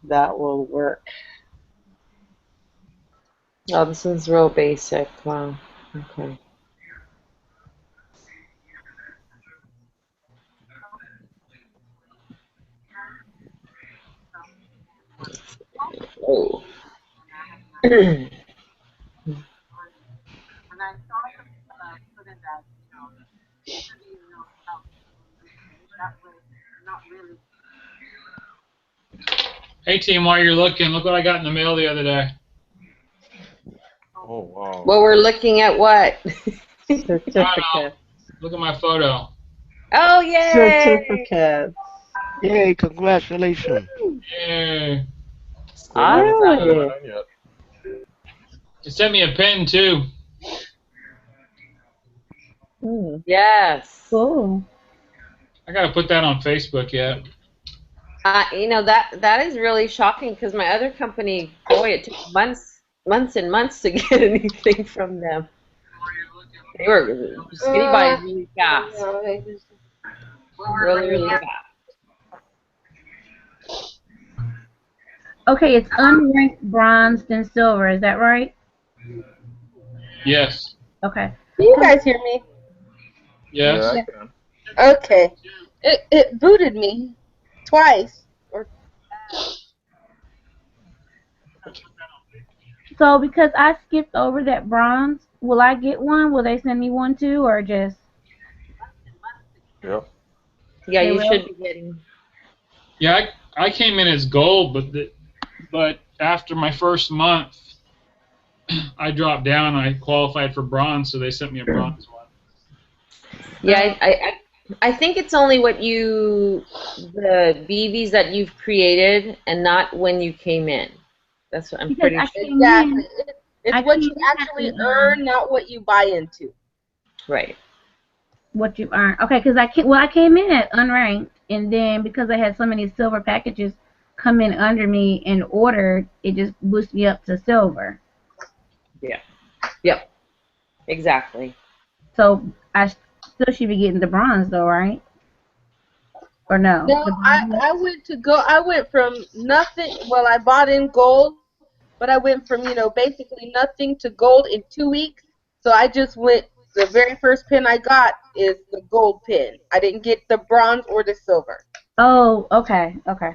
that will work. Oh, this one's real basic. Wow. Okay. Oh. Hey, team, while you're looking, look what I got in the mail the other day. Oh wow. Well, we're looking at what? I don't know. Certificate. Look at my photo. Oh, yay! Certificate. Yay, congratulations. Yay. Still haven't Awesome. received Really? mine yet. It sent me a pin, too. Hmm. Yes. Cool. I got to put that on Facebook yet. That is really shocking because my other company, boy, it took months and months to get anything from them. They were skinny bodies really fast, really, really fast. Okay, it's unranked bronze then silver. Is that right? Yes. Okay. Can you guys hear me? Yeah, I Yes. Yeah. can. Okay. It booted me twice. Or So because I skipped over that bronze, will I get one? Will they send me one too, or just Yep. Yeah, they you will? should be getting. Yeah, I came in as gold, but after my first month, I dropped down. I qualified for bronze, so they sent me a bronze one. Yeah, I think it's only the BVs that you've created and not when you came in. That's what I'm Because pretty I sure. came exactly. in, It's I what came you in at actually the earn, not what you buy into. Right. what you earned. Okay, because I came in at unranked, and then because I had so many silver packages come in under me and ordered, it just boosted me up to silver. Yeah. Yep. Exactly. So I still should be getting the bronze though, right? Or no? No, The I bronze? went to go. I went from nothing. Well, I bought in gold, but I went from basically nothing to gold in 2 weeks. So I just went. The very first pin I got is the gold pin. I didn't get the bronze or the silver. Oh, okay, okay,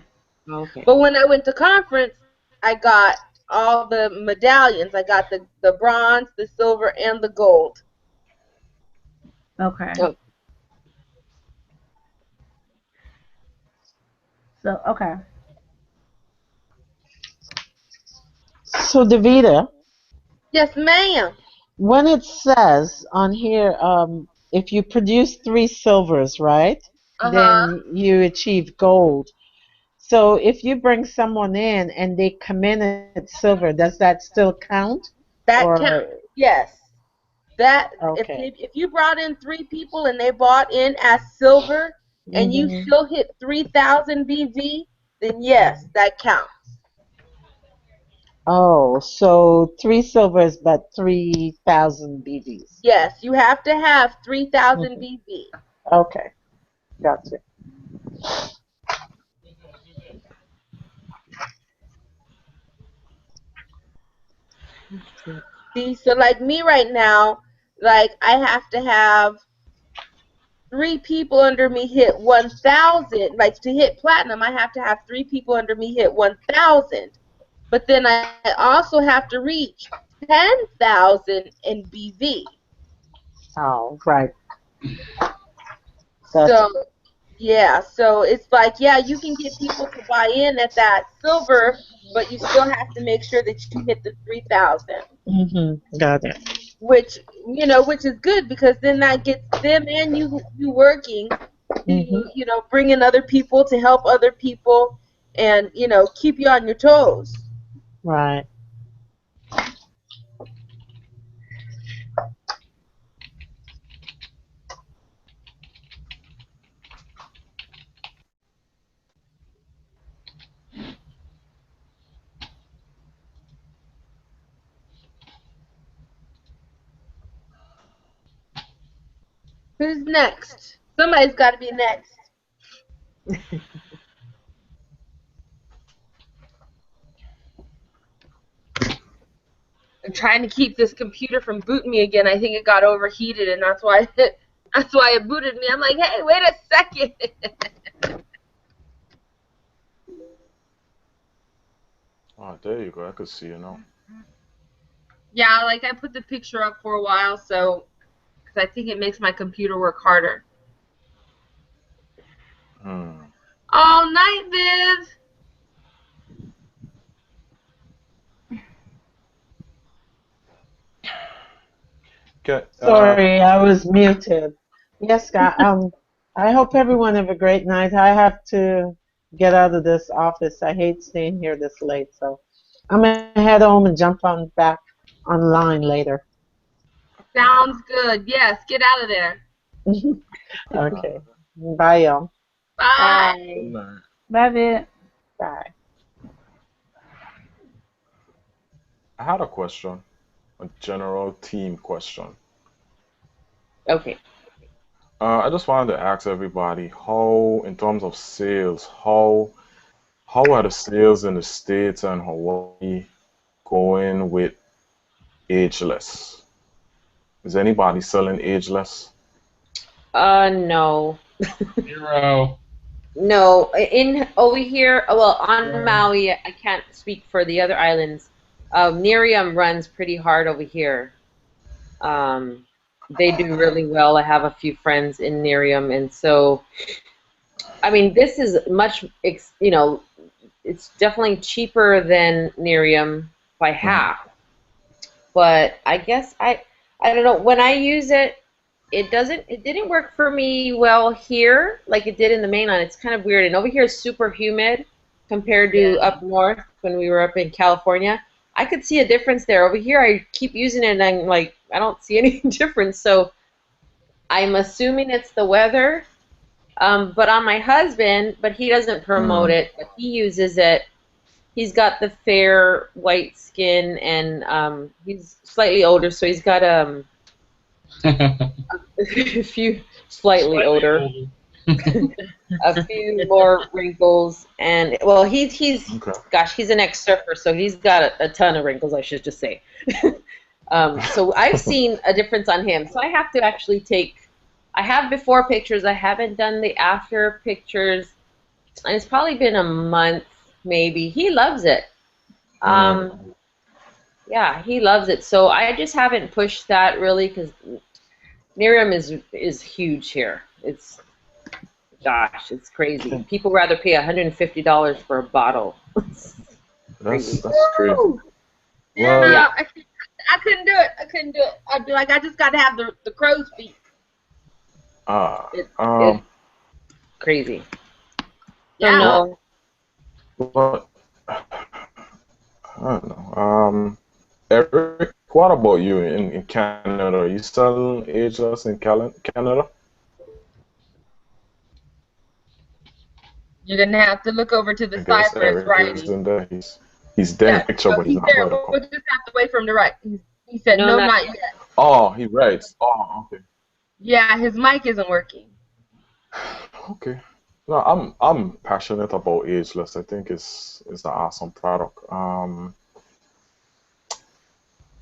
Okay. But when I went to conference, I got all the medallions. I got the bronze, the silver, and the gold. okay. Oh, So okay. So, Davida, Yes, ma'am. when it says on here, if you produce three silvers, right, Uh huh. then you achieve gold. So, if you bring someone in and they come in at silver, does that still count? That Or, counts. Yes. That okay. if you brought in 3 people and they bought in as silver and you Hmm. still hit 3,000 BV, then yes, that counts. Oh, so three silvers, but 3,000 BVs. Yes, you have to have 3,000 Hmm. BV. Okay, gotcha. See, so like me right now, like I have to have 3 people under me hit 1,000. Like to hit platinum, I have to have 3 people under me hit 1,000. But then I also have to reach 10,000 in BV. Oh, right. Gotcha. So yeah, so it's like, yeah, you can get people to buy in at that silver, but you still have to make sure that you hit the 3,000, Got it. which which is good because then that gets them and you working to Hmm. bring in other people to help other people and keep you on your toes. Right. Who's next? Somebody's got to be next. I'm trying to keep this computer from booting me again. I think it got overheated, and that's why it booted me. I'm like, hey, wait a second. Oh, there you go. I could see you now. Yeah, like I put the picture up for a while, so because I think it makes my computer work harder. All night, Viv. Okay. Sorry, I was muted. Yes, Scott. I hope everyone have a great night. I have to get out of this office. I hate staying here this late, so I'm gonna head home and jump on back online later. Sounds good. Yes, get out of there. Okay. Bye, y'all. Bye. Good Bye. night. Bye, Vic. Bye. I had a question, a general team question. Okay. I just wanted to ask everybody how, in terms of sales, how are the sales in the States and Hawaii going with ageless? Is anybody selling ageless? No. Zero. No. In over here, well, on Yeah. Maui, I can't speak for the other islands. Nerium runs pretty hard over here. They do really well. I have a few friends in Nerium, and so I mean, this is much, it's definitely cheaper than Nerium by Mhm. half. But I guess I don't know. When I use it, it didn't work for me well here like it did in the mainland. It's kind of weird. And over here is super humid compared to Yeah. up north when we were up in California. I could see a difference there. Over here, I keep using it and I'm like, I don't see any difference. So I'm assuming it's the weather. But on my husband, but he doesn't promote Mm. it, but he uses it. He's got the fair white skin and he's slightly older, so he's got a few slightly Slightly older, older. a few more wrinkles, and well, he's Okay. gosh, he's an ex-surfer, so he's got a ton of wrinkles, I should just say. So I've seen a difference on him. So I have to actually take. I have before pictures. I haven't done the after pictures, and it's probably been a month, maybe. He loves it. Mm. Yeah, he loves it. So I just haven't pushed that really because Miriam is huge here. It's gosh, it's crazy. People rather pay $150 for a bottle. It's crazy. That's crazy. Woo! Well, Yeah, Yeah. I couldn't do it. I couldn't do it. I'd be like, I just got to have the crow's feet. ah, It, it's um, crazy. So Yeah. what, no, what, I don't know. Eric, what about you in Canada? Are you selling ageless in Canada? You're gonna have to look over to the I guess side where it's Eric writing. isn't there. He's there in the Yeah, picture, no, but he's he's not there. by the We'll call. just have to wait for him to write. He said, no, no, not not yet. yet. Oh, he writes. Oh, okay. Yeah, his mic isn't working. Okay. No, I'm passionate about ageless. I think it's an awesome product.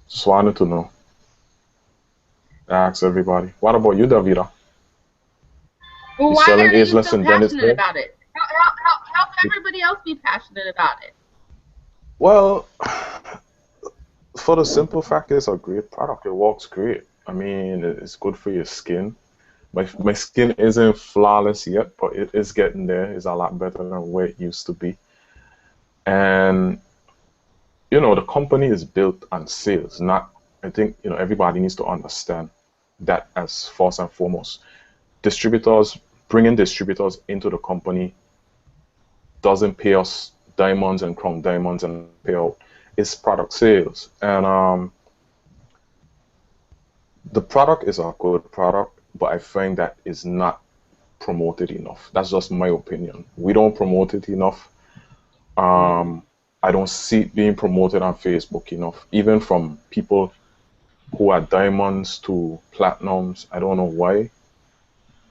Just wanted to know. Ask everybody. What about you, Davida? Well, You why selling are you ageless so in passionate Dennisville? about it? How can everybody else be passionate about it? Well, for the simple fact, it's a great product. It works great. I mean, it's good for your skin. My skin isn't flawless yet, but it is getting there. It's a lot better than where it used to be. And the company is built on sales, not, I think, everybody needs to understand that as first and foremost. Distributors, bringing distributors into the company doesn't pay us diamonds and crown diamonds and pay out. It's product sales. And the product is a good product, but I find that is not promoted enough. That's just my opinion. We don't promote it enough. Um, I don't see it being promoted on Facebook enough, even from people who are diamonds to platinums. I don't know why.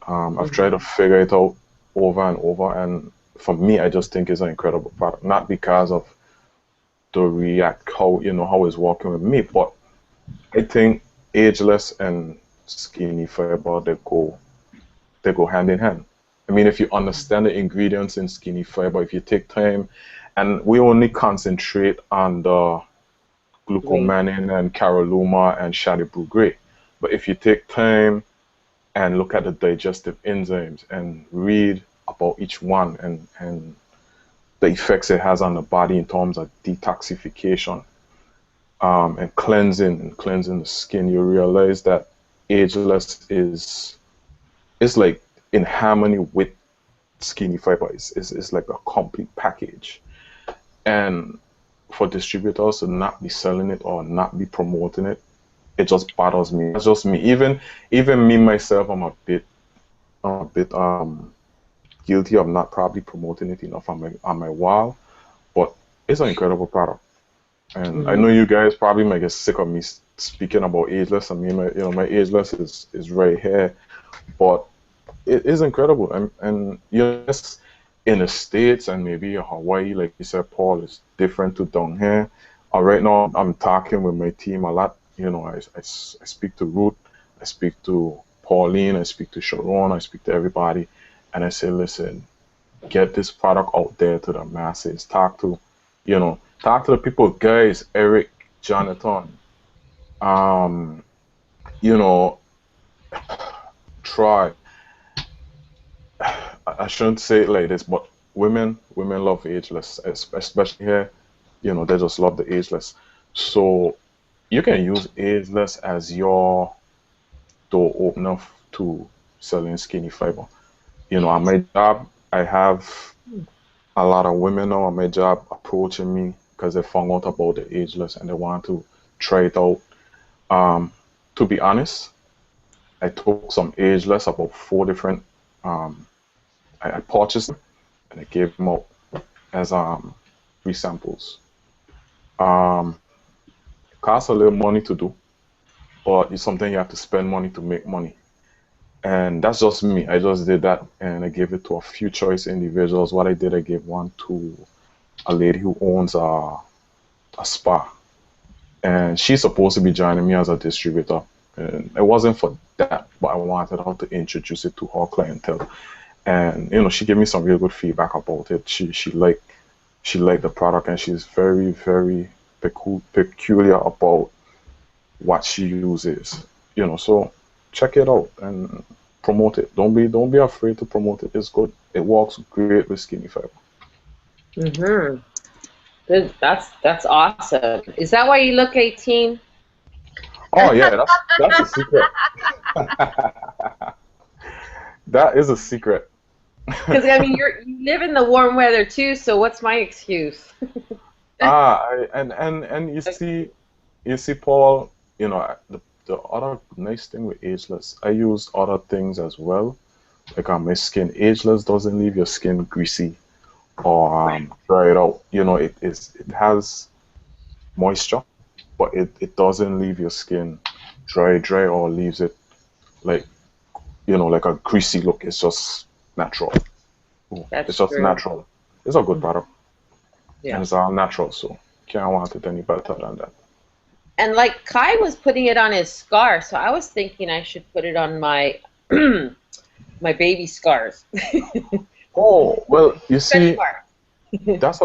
I've tried to figure it out over and over, and for me, I just think it's an incredible product. Not because of the React, how it's working with me, but I think ageless and skinny fiber they go hand in hand. I mean, if you understand the ingredients in skinny fiber, if you take time, and we only concentrate on the glucomannan and caralluma and shadi gray, but if you take time and look at the digestive enzymes and read about each one and the effects it has on the body in terms of detoxification, and cleansing the skin, you realize that ageless is like in harmony with skinny fiber. It's like a complete package. And for distributors to not be selling it or not be promoting it, it just bothers me. It's just me. Even me myself, I'm a bit guilty of not probably promoting it enough on my wall. But it's an incredible product. And I know you guys probably might get sick of me speaking about ageless. I mean, my ageless is right here, but it is incredible. And yes, in the States and maybe Hawaii, like you said, Paul, is different to down here. Right now, I'm talking with my team a lot. I speak to Ruth, I speak to Pauline, I speak to Sharon, I speak to everybody, and I say, listen, get this product out there to the masses. Talk to the people, guys, Eric, Jonathan, you know, try. I shouldn't say it like this, but women love ageless, especially here. They just love the ageless. So you can use ageless as your door opener to selling skinny fiber. On my job, I have a lot of women now on my job approaching me because they found out about the ageless and they want to try it out. To be honest, I took some ageless, about 4 different. I purchased them and I gave them out as free samples. It costs a little money to do, but it's something you have to spend money to make money. And that's just me. I just did that and I gave it to a few choice individuals. What I did, I gave one to a lady who owns a spa. And she's supposed to be joining me as a distributor. And it wasn't for that, but I wanted her to introduce it to her clientele. And she gave me some real good feedback about it. She liked the product, and she's very, very peculiar about what she uses. So check it out and promote it. Don't be afraid to promote it. It's good. It works great with skinny fiber. Mhm. Good. That's awesome. Is that why you look 18? Oh yeah, that's a secret. That is a secret. Because I mean, you live in the warm weather too. So what's my excuse? And you see, Paul. The other nice thing with ageless, I use other things as well. Like on my skin, ageless doesn't leave your skin greasy or dry it out. It has moisture, but it doesn't leave your skin dry or leaves it like like a greasy look. It's just natural. It's just true. natural. It's a good product. Yeah. And it's all natural, so can't want it any better than that. And like Kai was putting it on his scar, so I was thinking I should put it on my my baby scars. Oh, well, you see, that's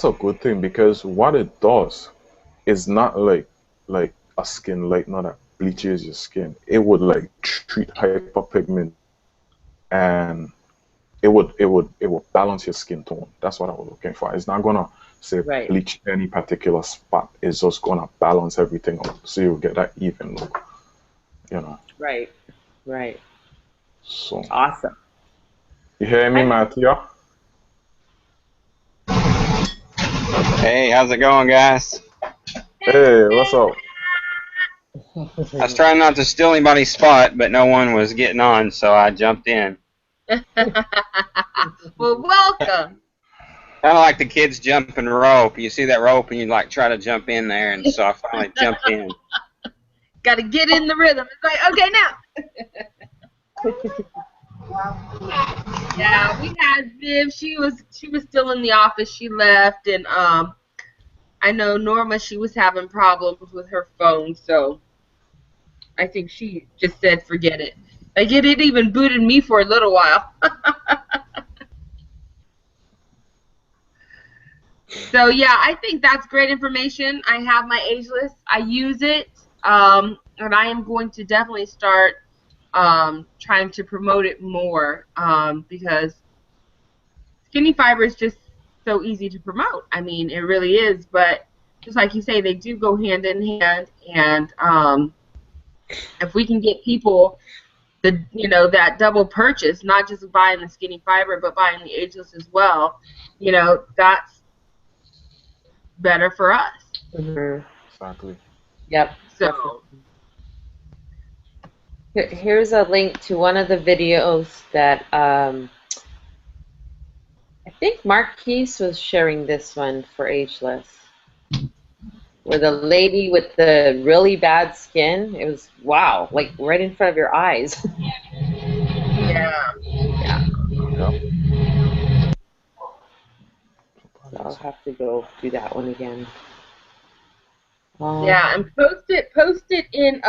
a good thing, because what it does is not like a skin lightener that bleaches your skin. It would like treat hyperpigment, and it would balance your skin tone. That's what I was looking for. It's not gonna say bleach any particular spot. It's just gonna balance everything out, so you get that even look. Right. So awesome. You hear me, Mattia? Hey, how's it going, guys? Hey, what's up? I was trying not to steal anybody's spot, but no one was getting on, so I jumped in. Well, welcome. Kind of like the kids jumping rope. You see that rope and you like try to jump in there, and so I finally jumped in. Got to get in the rhythm. It's like, okay, now. Yeah, we had Viv. She was still in the office. She left, and I know Norma. She was having problems with her phone, so I think she just said forget it. Like it even booted me for a little while. So yeah, I think that's great information. I have my age list. I use it, and I am going to definitely start trying to promote it more because skinny fiber is just so easy to promote. I mean, it really is. But just like you say, they do go hand in hand, and if we can get people that double purchase, not just buying the skinny fiber, but buying the ageless as well, that's better for us. Mhm. Exactly. Yep. So Here's a link to one of the videos that I think Marquise was sharing this one for Ageless, where the lady with the really bad skin, it was wow, like right in front of your eyes. yeah. Yeah, Yep. so I'll have to go do that one again. Um, Yeah, and post it in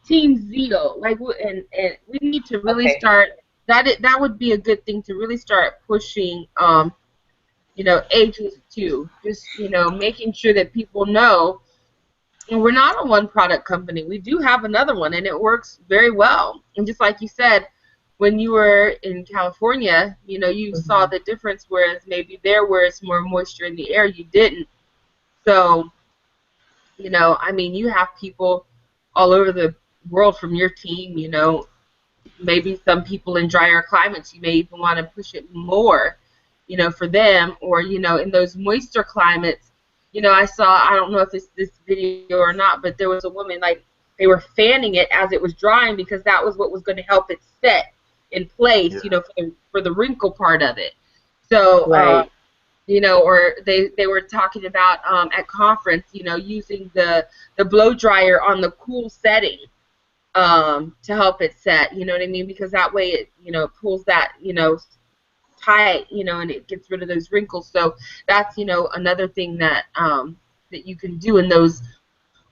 Team Zeal. Like, and we need to really okay. start that would be a good thing to really start pushing ages too. Just making sure that people know. And we're not a one product company. We do have another one, and it works very well. And just like you said, when you were in California, you saw the difference. Whereas maybe there, where it's more moisture in the air, you didn't. So I mean, you have people all over the world from your team, maybe some people in drier climates, you may even want to push it more, for them, or, in those moister climates, I don't know if it's this video or not, but there was a woman, like, they were fanning it as it was drying because that was what was going to help it set in place, Yeah. for the wrinkle part of it. So, Right. or they were talking about at conference, using the blow dryer on the cool setting to help it set. You know what I mean? Because that way it pulls that tight, and it gets rid of those wrinkles. So that's another thing that you can do in those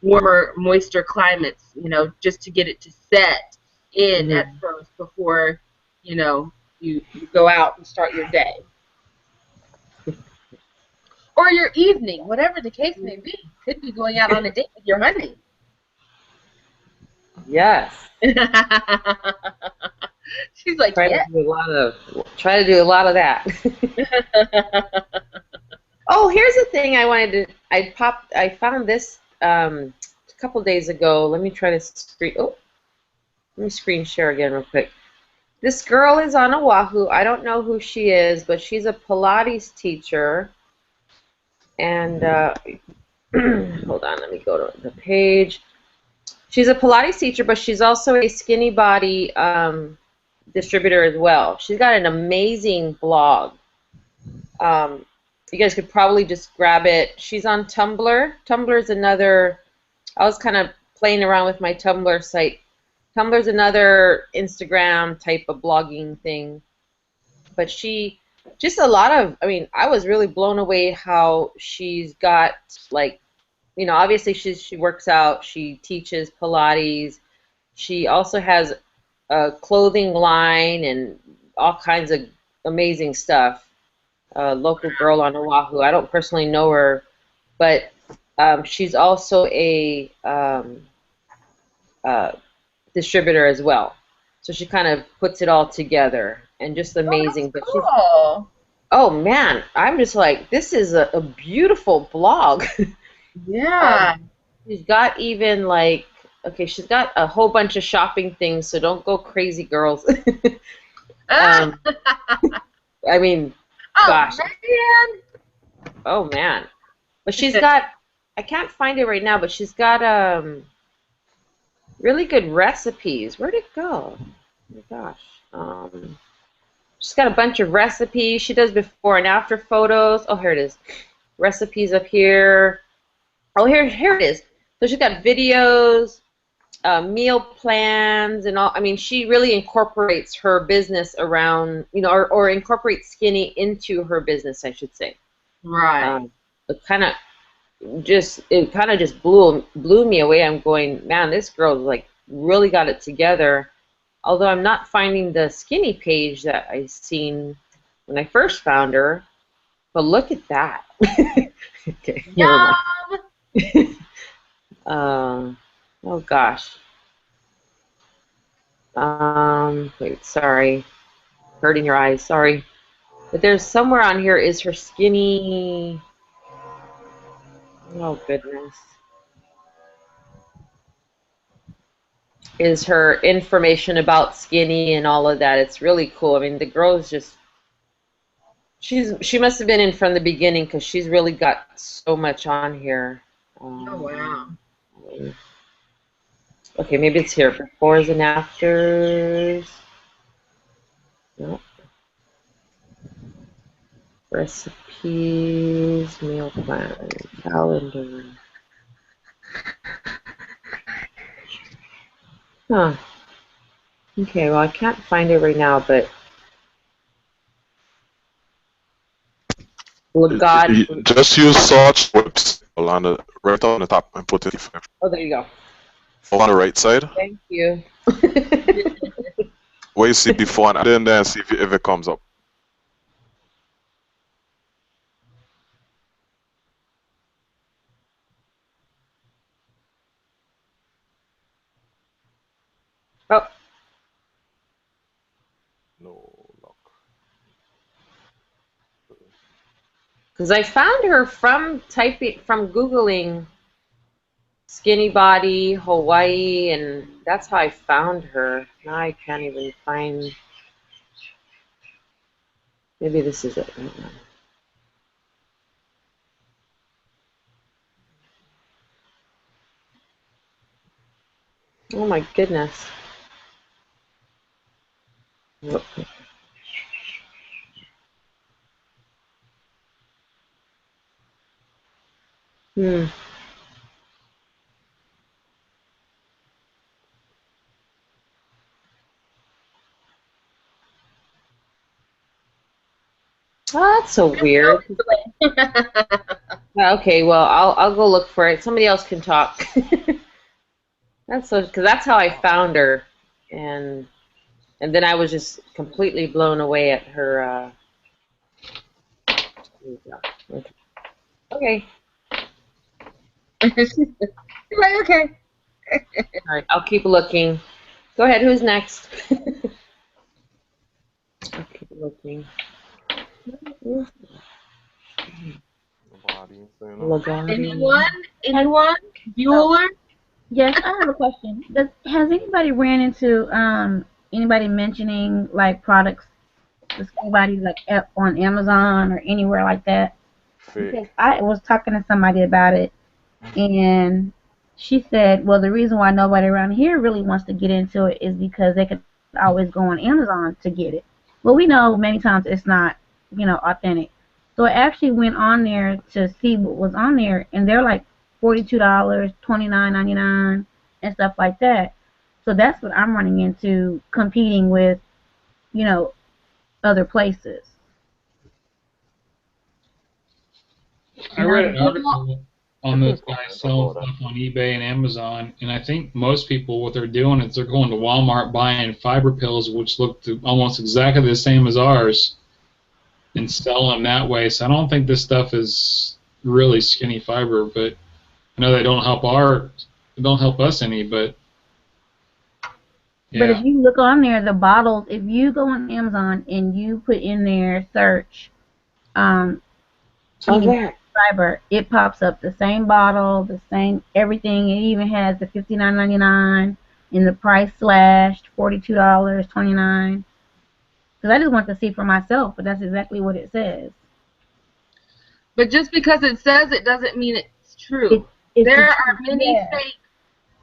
warmer, moisture climates. Just to get it to set in at Mhm. first before you go out and start your day. Or your evening, whatever the case may be. Could be going out on a date with your honey. Yes. She's like, Try to yeah. do a lot of that. Oh, here's the thing I wanted to. I found this a couple days ago. Let me try to screen. Oh, let me screen share again real quick. This girl is on Oahu. I don't know who she is, but she's a Pilates teacher. And hold on, let me go to the page. She's a Pilates teacher, but she's also a skinny body distributor as well. She's got an amazing blog. You guys could probably just grab it. She's on Tumblr. Tumblr's another. I was kind of playing around with my Tumblr site. Tumblr's another Instagram type of blogging thing. But she, just a lot of, I mean, I was really blown away how she's got, like, obviously she works out, she teaches Pilates. She also has a clothing line and all kinds of amazing stuff. Local girl on Oahu. I don't personally know her, but she's also a uh, distributor as well. So she kind of puts it all together and just Oh, that's amazing. But she's, cool. oh man, I'm just like, this is a beautiful blog. Yeah. She's got even like, okay, she's got a whole bunch of shopping things, so don't go crazy, girls. Ah, um, I mean, oh, gosh, man. oh man. But she's got, I can't find it right now, but she's got really good recipes. Where'd it go? Oh my gosh. She's got a bunch of recipes. She does before and after photos. Oh, here it is. Recipes up here. Oh, here it is. So she's got videos. meal plans and all. I mean, she really incorporates her business around, or incorporates skinny into her business, I should say. Right. It kind of just blew me away. I'm going, man, this girl like really got it together. Although I'm not finding the skinny page that I seen when I first found her, but look at that. Okay, never mind. Oh gosh. Wait, sorry. Hurting your eyes, sorry. But there's somewhere on here is her skinny. Oh goodness. Is her information about skinny and all of that. It's really cool. I mean, the girl is just. She must have been in from the beginning because she's really got so much on here. Oh wow. Okay, maybe it's here. Befores and afters. Nope. Recipes, meal plan, calendar. Huh. Okay, well I can't find it right now, but God. Just use search website on the right on the top and put it. Oh, there you go. On the right side. Thank you. Where you see before and then see if it ever comes up. Oh. No luck. Because I found her from Googling skinny body, Hawaii, and that's how I found her. Now I can't even find. Maybe this is it. Oh my goodness. Hmm. Oh, that's so weird. Okay, well, I'll go look for it. Somebody else can talk. That's so, because that's how I found her, and then I was just completely blown away at her. Okay. Right, okay. All right, I'll keep looking. Go ahead. Who's next? I'll keep looking. Anyone? Bueller? Yes, I have a question. Has anybody ran into anybody mentioning like products, the anybody like on Amazon or anywhere like that? Because I was talking to somebody about it, and she said, well, the reason why nobody around here really wants to get into it is because they could always go on Amazon to get it. Well, we know many times it's not, authentic. So I actually went on there to see what was on there, and they're like $42, $29.99, and stuff like that. So that's what I'm running into, competing with, other places. I read an article on those guys selling stuff on eBay and Amazon, and I think most people, what they're doing is they're going to Walmart buying fiber pills, which look almost exactly the same as ours, and selling them that way. So I don't think this stuff is really skinny fiber, but I know they don't help us any, but yeah. But if you look on there, the bottles, if you go on Amazon and you put in there search, fiber, it pops up the same bottle, the same everything. It even has the $59.99 and the price slashed $42.29. Because I just want to see for myself, but that's exactly what it says. But just because it says it doesn't mean it's true. There are many fakes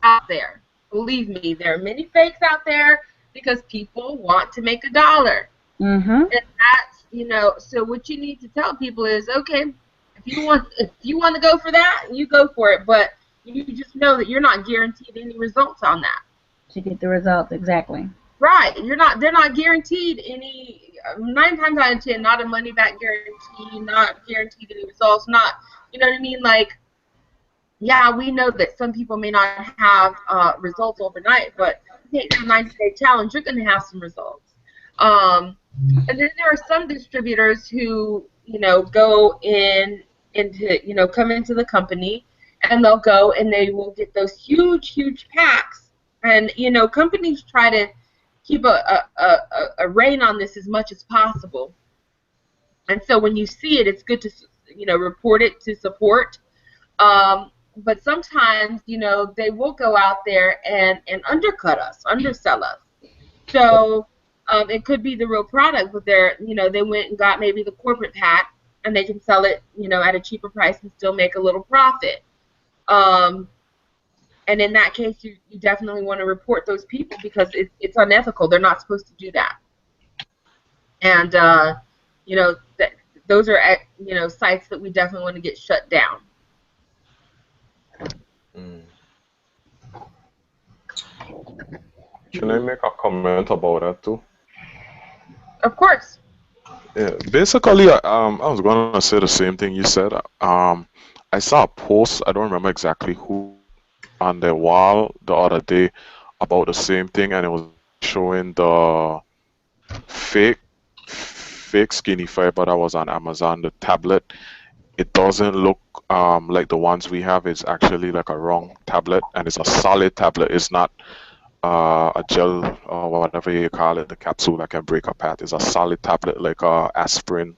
out there. Believe me, there are many fakes out there because people want to make $1. Mm-hmm. And that's, so what you need to tell people is, okay, if you want to go for that, you go for it. But You just know that you're not guaranteed any results on that. To get the results, exactly. Right. They're not guaranteed any, 9 times out of 10, not a money back guarantee, not guaranteed any results, not, you know what I mean? Like, yeah, we know that some people may not have results overnight, but if you take the 90-day challenge, you're going to have some results. And then there are some distributors who, go come into the company, and they'll go and they will get those huge, huge packs. And, companies try to keep a rein on this as much as possible. And so when you see it, it's good to, report it to support. But sometimes, they will go out there and undercut us, undersell us. So it could be the real product, but they went and got maybe the corporate pack, and they can sell it, at a cheaper price and still make a little profit. And in that case, you definitely want to report those people because it's unethical. They're not supposed to do that. And those are sites that we definitely want to get shut down. Can I make a comment about that too? Of course. Yeah, basically, I was gonna say the same thing you said. I saw a post, I don't remember exactly who, on their wall the other day about the same thing, and it was showing the fake skinny fiber that was on Amazon, the tablet. It doesn't look like the ones we have. It's actually like a wrong tablet, and it's a solid tablet. It's not a gel or whatever you call it, the capsule that can break apart. It's a solid tablet like aspirin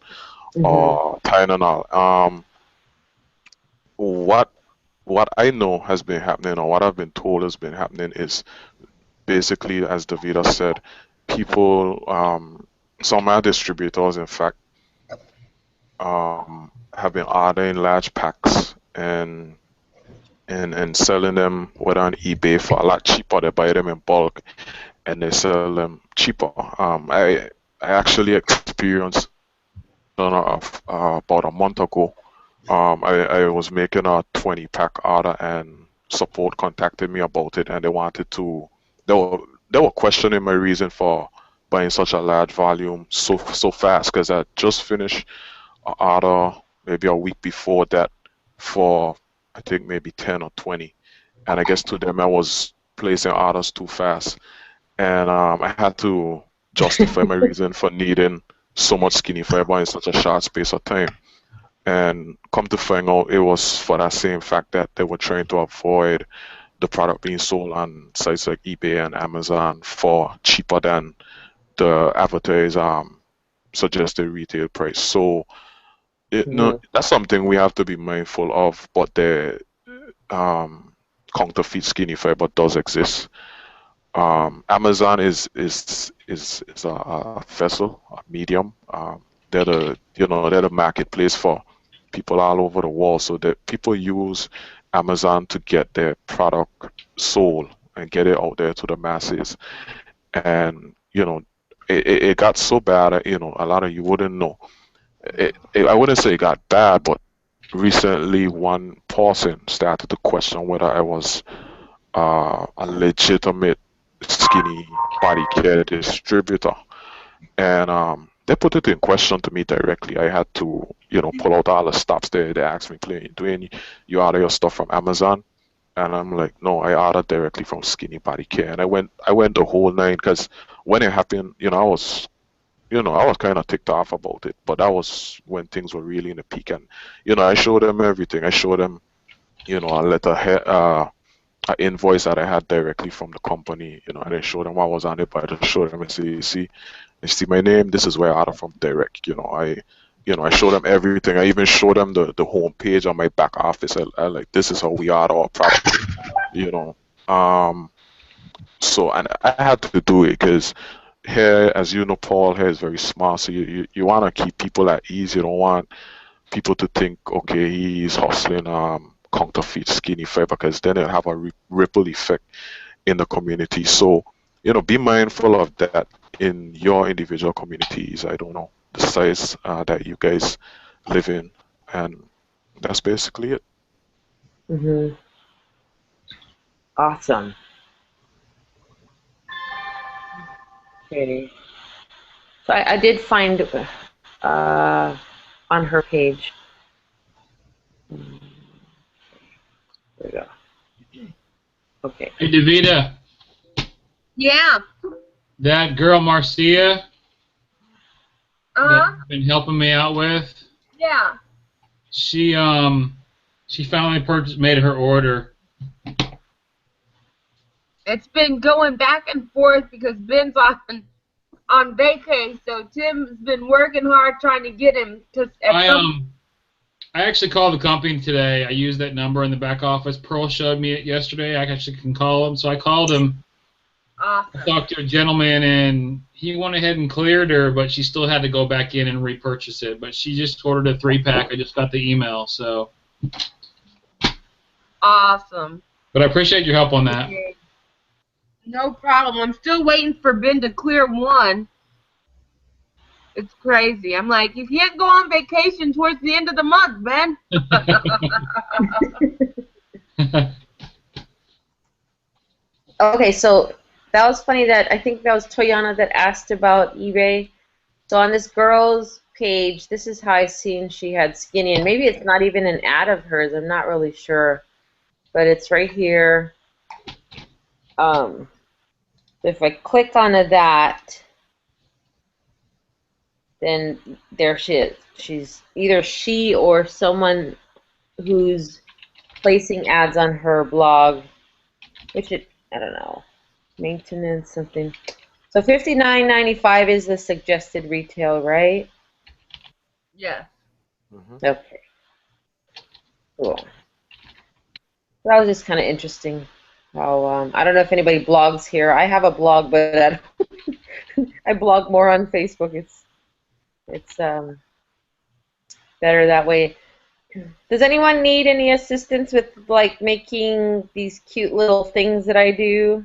or Tylenol. What I know has been happening, or what I've been told has been happening, is basically, as Davida said, people, some of our distributors, in fact, have been ordering large packs and selling them whether on eBay for a lot cheaper. They buy them in bulk and they sell them cheaper. I actually experienced about a month ago. I was making a 20-pack order, and support contacted me about it, and they were questioning my reason for buying such a large volume so fast, because I just finished an order maybe a week before that for, I think, maybe 10 or 20, and I guess to them I was placing orders too fast, and I had to justify my reason for needing so much skinny fiber in such a short space of time. And come to find out, it was for that same fact that they were trying to avoid the product being sold on sites like eBay and Amazon for cheaper than the advertised suggested retail price. So no, that's something we have to be mindful of. But the counterfeit skinny fiber does exist. Amazon is a vessel, a medium. They're the marketplace for people all over the world. So that people use Amazon to get their product sold and get it out there to the masses. And it got so bad that a lot of you wouldn't know. I wouldn't say it got bad, but recently one person started to question whether I was a legitimate skinny body care distributor, and they put it in question to me directly. I had to, pull out all the stops there. They asked me, "Do you order your stuff from Amazon?" And I'm like, "No, I ordered directly from Skinny Body Care." And I went the whole nine, because when it happened, I was kind of ticked off about it. But that was when things were really in the peak, and I showed them everything. I showed them, a letter, an invoice that I had directly from the company. I didn't show them what was on it, but I just showed them and see, you see my name. This is where I order from direct. I showed them everything. I even showed them the home page on my back office. I like, this is how we order our product. you know. So, and I had to do it because here, as you know, Paul here is very smart. So you want to keep people at ease. You don't want people to think, okay, he's hustling counterfeit skinny fiber, because then it'll have a ripple effect in the community. So, be mindful of that in your individual communities. I don't know the size that you guys live in, and that's basically it. Mhm. Awesome. Okay. So I did find on her page. There we go. Okay. Hey, Davida, Yeah. that girl Marcia that Uh-huh. you've been helping me out with, Yeah. she finally made her order. It's been going back and forth because Ben's on vacay, so Tim's been working hard trying to get him because at I some. I actually called the company today. I used that number in the back office. Pearl showed me it yesterday. I actually can call him, so I called him. I Awesome. talked to a gentleman, and he went ahead and cleared her, but she still had to go back in and repurchase it. But she just ordered a 3-pack. I just got the email, so. Awesome. But I appreciate your help on that. No problem. I'm still waiting for Ben to clear one. It's crazy. I'm like, you can't go on vacation towards the end of the month, Ben. Okay, so that was funny that I think that was Toyana that asked about eBay. So on this girl's page, this is how I seen she had skinny, and maybe it's not even an ad of hers. I'm not really sure, but it's right here. If I click onto that, then there she is. She's either she or someone who's placing ads on her blog, which I don't know, maintenance something. So $59.95 is the suggested retail, right? Yeah. Okay. Cool. That was just kind of interesting. How I don't know if anybody blogs here. I have a blog, but I blog more on Facebook. It's better that way. Does anyone need any assistance with like making these cute little things that I do?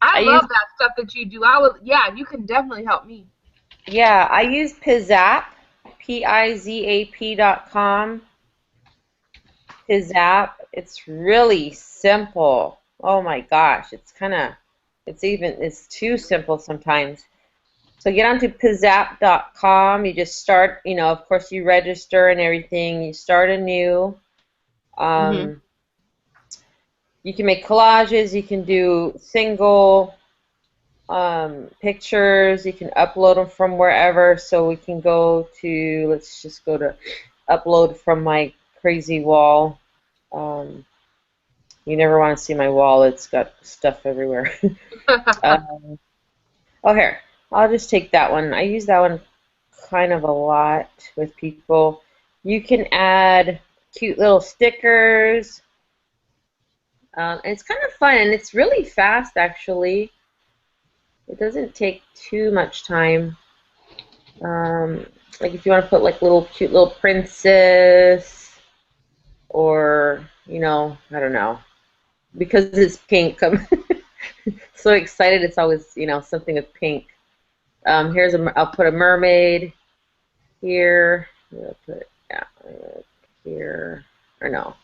I I love use that stuff that you do. Yeah, you can definitely help me. I use Pizzap, Pizap.com. Pizzap. It's really simple. Oh my gosh, it's too simple sometimes. So get onto Pizzap.com. You just start, of course you register and everything. You start anew. You can make collages. You can do single pictures. You can upload them from wherever. So we can go to, let's just go to upload from my crazy wall. You never want to see my wall. It's got stuff everywhere. Oh, here. I'll just take that one. I use that one kind of a lot with people. You can add cute little stickers. And it's kind of fun, and it's really fast, actually. It doesn't take too much time. Like if you want to put like cute little princess, or I don't know, because it's pink. I'm so excited. It's always something with pink. I'll put a mermaid here. I'll put here, or no.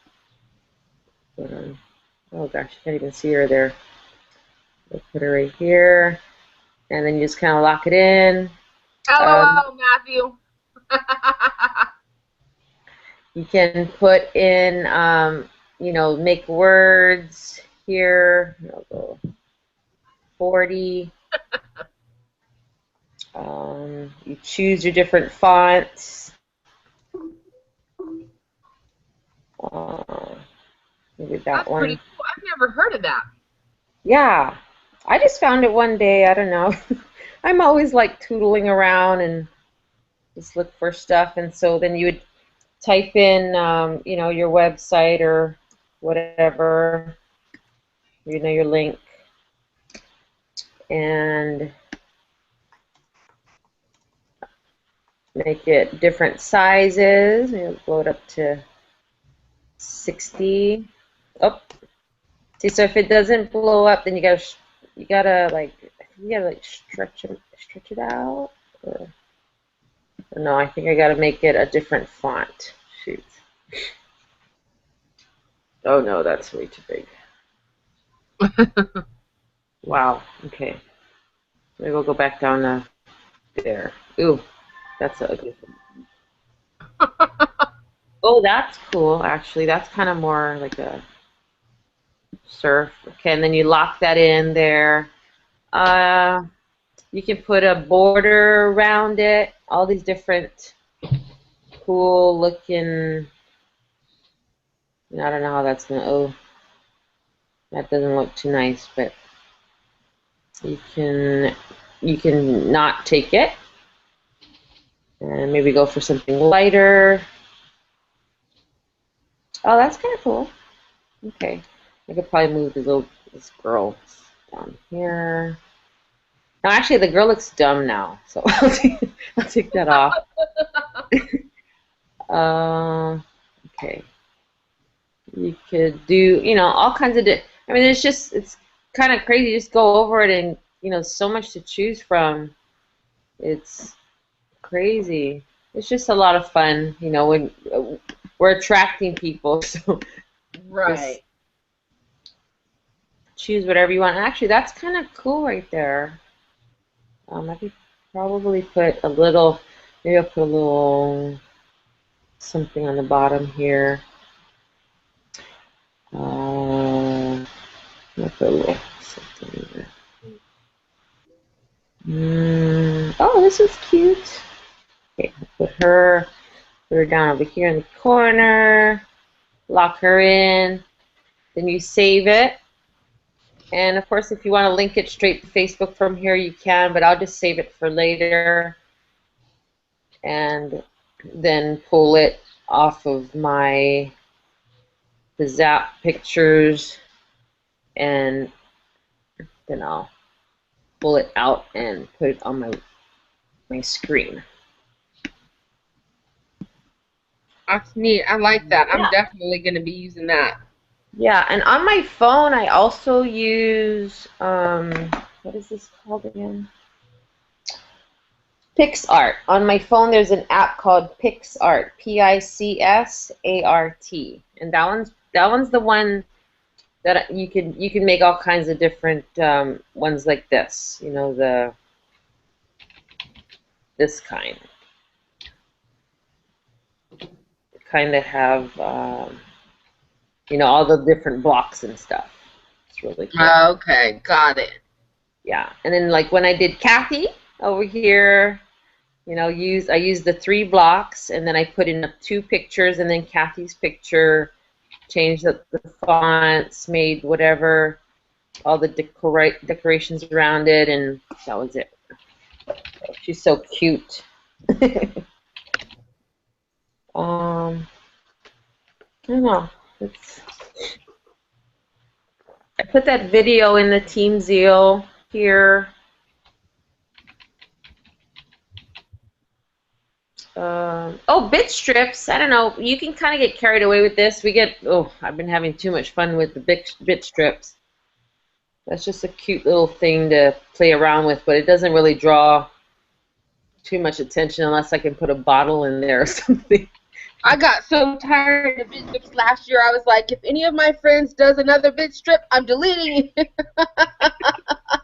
Oh gosh, you can't even see her there. I'll put her right here, and then you just kind of lock it in. LOL, Matthew. You can put in, make words here. I'll go 40. You choose your different fonts. Maybe That's one. pretty cool. I've never heard of that. Yeah, I just found it one day. I don't know. I'm always like tootling around and just look for stuff, and so then you would type in, your website or whatever, your link, and make it different sizes. Maybe blow it up to 60. Oh, see, so if it doesn't blow up, then you gotta stretch it out. Or no, I think I gotta make it a different font. Shoot. Oh no, that's way too big. Wow. Okay. Maybe we'll go back down to there. Ooh, that's a good one. Oh, that's cool. Actually, that's kind of more like a surf. Okay, and then you lock that in there. Uh, you can put a border around it. All these different cool looking. I don't know how that's gonna. Oh, that doesn't look too nice, but you can not take it and maybe go for something lighter. Oh, that's kind of cool. Okay, I could probably move this girl down here. No, actually, the girl looks dumb now, so I'll take that off. Okay. You could do, all kinds of. I mean, it's kind of crazy. Just go over it, and so much to choose from. It's crazy. It's just a lot of fun, when we're attracting people. So Right. choose whatever you want. Actually, that's kind of cool right there. I could probably put a little. Maybe I'll put a little something on the bottom here. I'll put a little something there. Oh, this is cute. Okay, put her down over here in the corner. Lock her in. Then you save it. And of course, if you want to link it straight to Facebook from here, you can. But I'll just save it for later, and then pull it off of the Zap pictures, and then I'll pull it out and put it on my screen. That's neat. I like that. Yeah. I'm definitely going to be using that. Yeah, and on my phone, I also use, what is this called again? PixArt. On my phone, there's an app called PixArt, PICSART, and that one's the one that you can make all kinds of different ones like this. This kind of have all the different blocks and stuff. It's really cool. Okay, got it. Yeah, and then like when I did Kathy over here, I used the 3 blocks, and then I put in 2 pictures, and then Kathy's picture, changed the fonts, made whatever, all the decorations around it, and that was it. She's so cute. I don't know. I put that video in the Team Zeal here. Oh, bit strips. I don't know. You can kind of get carried away with this. I've been having too much fun with the bit strips. That's just a cute little thing to play around with, but it doesn't really draw too much attention unless I can put a bottle in there or something. I got so tired of bit strips last year. I was like, if any of my friends does another bit strip, I'm deleting it.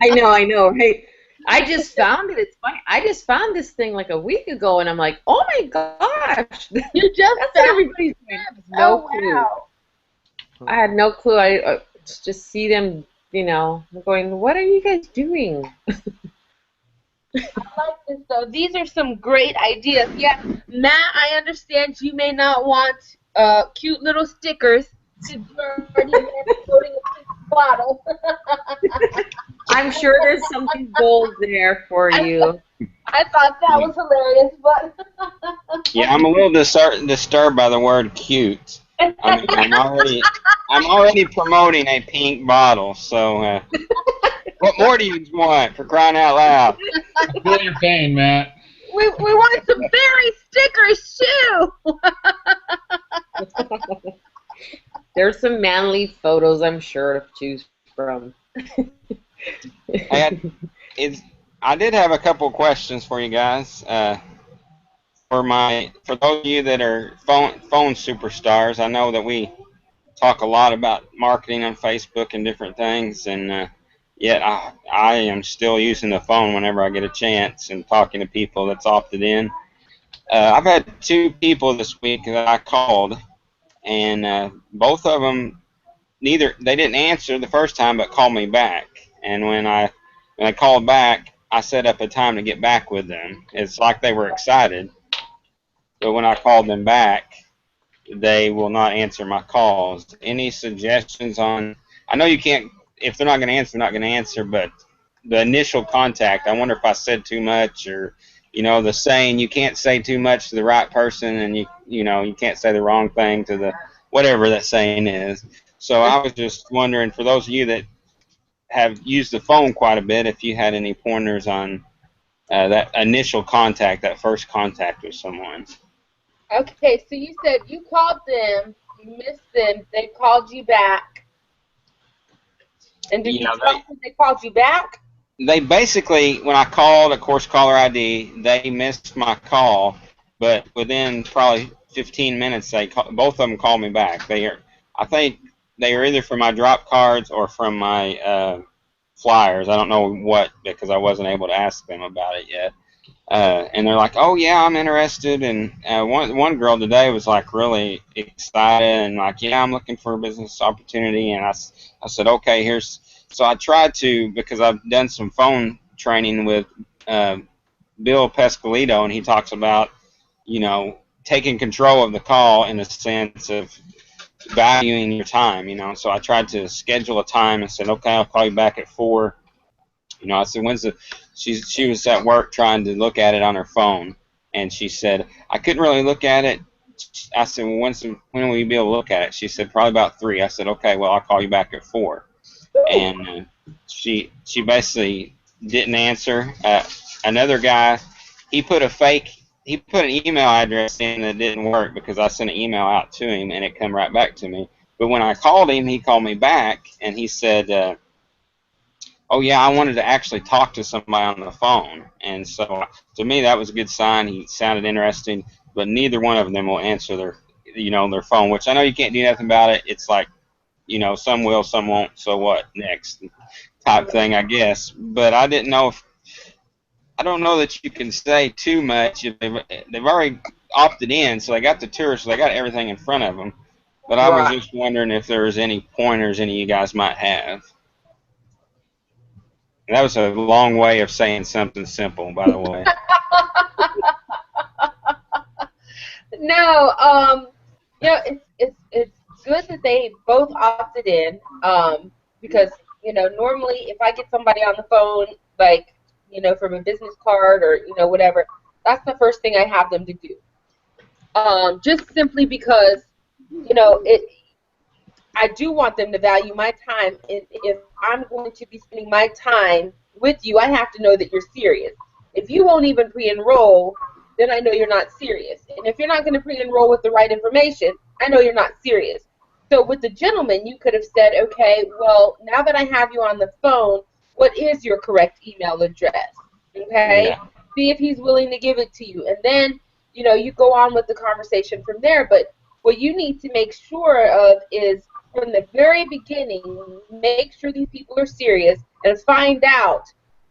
I know, right? I just found it. It's funny. I just found this thing like a week ago, and I'm like, oh my gosh. You just That's what everybody's doing. No clue. Wow. I had no clue. I just see them, going, what are you guys doing? I like this, though. These are some great ideas. Yeah, Matt, I understand you may not want cute little stickers to burn in there floating a pink bottle. I'm sure there's something gold there for you. I thought that was hilarious, but Yeah, I'm a little disturbed by the word cute. I mean, I'm already promoting a pink bottle, so what more do you want, for crying out loud? I feel your pain, Matt. we want some berry stickers too. There's some manly photos, I'm sure, to choose from. I did have a couple questions for you guys. For those of you that are phone superstars, I know that we talk a lot about marketing on Facebook and different things, and yet I am still using the phone whenever I get a chance and talking to people that's opted in. I've had two people this week that I called, and both of them they didn't answer the first time, but called me back. And when I called back, I set up a time to get back with them. It's like they were excited, but when I called them back, they will not answer my calls. Any suggestions on? I know you can't. If they're not going to answer, they're not going to answer. But the initial contact, I wonder if I said too much, or the saying you can't say too much to the right person, and you can't say the wrong thing to the whatever that saying is. So I was just wondering, for those of you that have used the phone quite a bit, if you had any pointers on that initial contact, that first contact with someone. Okay, so you said you called them, you missed them, they called you back. And did you tell them they called you back? They basically, when I called, of course, caller ID, they missed my call, but within probably 15 minutes, both of them called me back. I think they are either from my drop cards or from my flyers. I don't know what, because I wasn't able to ask them about it yet. And they're like, "Oh yeah, I'm interested." And one girl today was like really excited and like, "Yeah, I'm looking for a business opportunity." And I said, "Okay, here's." So I tried to, because I've done some phone training with Bill Pescalito, and he talks about taking control of the call in the sense of valuing your time. So I tried to schedule a time and said, "Okay, I'll call you back at 4." I said, "When's the?" She was at work trying to look at it on her phone, and she said, "I couldn't really look at it." I said, "Well, when will you be able to look at it?" She said, "Probably about 3." I said, "Okay, well, I'll call you back at 4." And she basically didn't answer. Another guy, he put an email address in that didn't work because I sent an email out to him and it come right back to me. But when I called him, he called me back and he said, "Oh yeah, I wanted to actually talk to somebody on the phone." And so to me that was a good sign. He sounded interesting, but neither one of them will answer their phone, which I know you can't do nothing about it. It's like, some will, some won't, so what next type thing, I guess. But I don't know that you can say too much. They've already opted in, so they got the tour, so they got everything in front of them. But I was just wondering if there was any pointers any of you guys might have. That was a long way of saying something simple, by the way. No, it's good that they both opted in, because normally if I get somebody on the phone, like from a business card or whatever, that's the first thing I have them to do. Just simply because I do want them to value my time, and if I'm going to be spending my time with you, I have to know that you're serious. If you won't even pre-enroll, then I know you're not serious. And if you're not going to pre-enroll with the right information, I know you're not serious. So with the gentleman, you could have said, "Okay, well, now that I have you on the phone, what is your correct email address?" Okay? Yeah. See if he's willing to give it to you. And then, you go on with the conversation from there. But what you need to make sure of is, from the very beginning, make sure these people are serious and find out,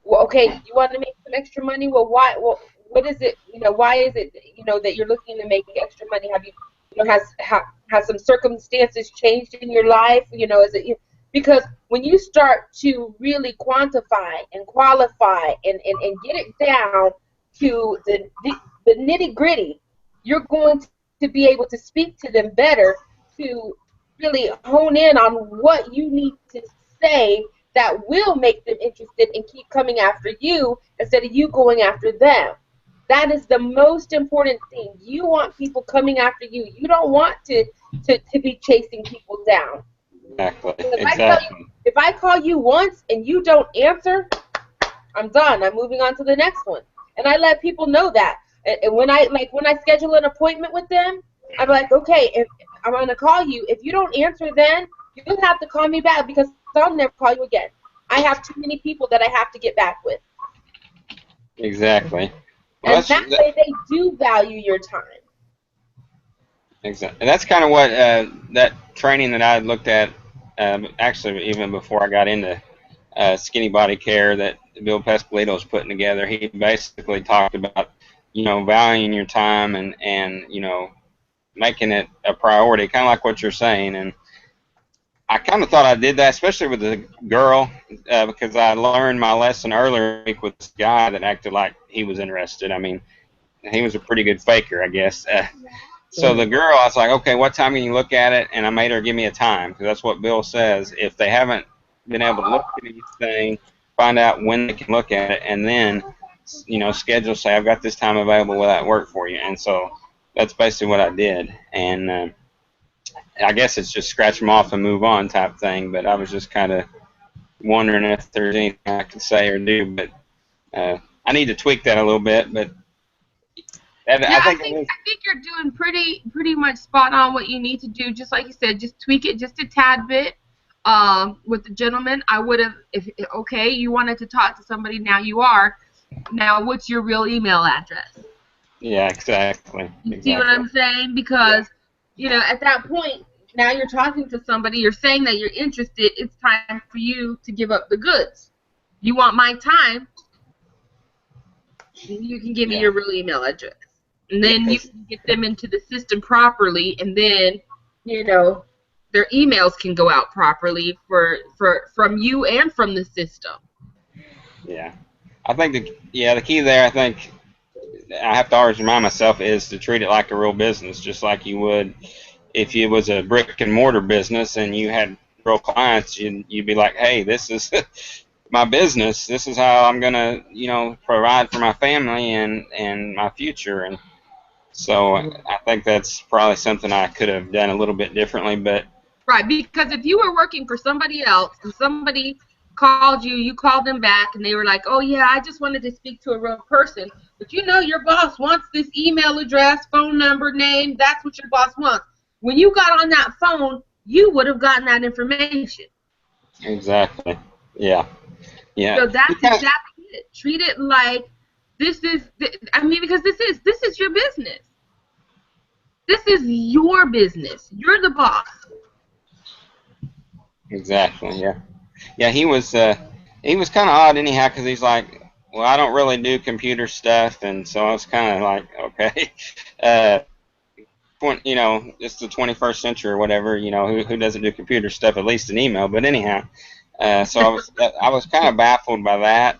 well, okay, you want to make some extra money? Well, why? Well, what is it? Why is it, that you're looking to make extra money? Have you, has some circumstances changed in your life? Is it, because when you start to really quantify and qualify and get it down to the nitty gritty, you're going to be able to speak to them better, to really hone in on what you need to say that will make them interested and keep coming after you instead of you going after them. That is the most important thing. You want people coming after you. You don't want to be chasing people down. Exactly. If I call you once and you don't answer, I'm done. I'm moving on to the next one. And I let people know that. And when I schedule an appointment with them, I'm like, "Okay, if I'm going to call you, if you don't answer then, you'll have to call me back because I'll never call you again. I have too many people that I have to get back with." Exactly. Well, and that way they do value your time. Exactly. And that's kind of what that training that I had looked at, actually, even before I got into skinny body care that Bill Pescolito was putting together. He basically talked about, valuing your time and making it a priority, kind of like what you're saying. And I kind of thought I did that, especially with the girl, because I learned my lesson earlier with this guy that acted like he was interested. I mean, he was a pretty good faker, I guess. So the girl, I was like, okay, what time can you look at it? And I made her give me a time, because that's what Bill says. If they haven't been able to look at anything, find out when they can look at it, and then, schedule, say, I've got this time available, will that work for you? And so that's basically what I did. And I guess it's just scratch them off and move on type thing, but I was just kind of wondering if there's anything I could say or do, but I need to tweak that a little bit, but Yeah, I think I think you're doing pretty much spot on what you need to do. Just like you said, just tweak it just a tad bit. With the gentleman, I would have, if okay, you wanted to talk to somebody, now you are. Now, what's your real email address? Yeah, exactly. You see what I'm saying? Because, at that point, now you're talking to somebody, you're saying that you're interested, it's time for you to give up the goods. You want my time, you can give me your real email address. And then you can get them into the system properly, and then, their emails can go out properly from you and from the system. Yeah. I think the key there, I think I have to always remind myself, is to treat it like a real business, just like you would if it was a brick and mortar business and you had real clients. You'd be like, hey, this is my business. This is how I'm gonna, provide for my family and my future. And so I think that's probably something I could have done a little bit differently, but. Right, because if you were working for somebody else and somebody called you, you called them back, and they were like, oh, yeah, I just wanted to speak to a real person. But your boss wants this email address, phone number, name. That's what your boss wants. When you got on that phone, you would have gotten that information. Exactly. Yeah. Yeah. So that's exactly it. Treat it like because this is your business. This is your business. You're the boss. Exactly. Yeah. Yeah. He was kind of odd anyhow, because he's like, well, I don't really do computer stuff, and so I was kind of like, okay, it's the 21st century or whatever. Who doesn't do computer stuff, at least in email? But anyhow, so I was kind of baffled by that.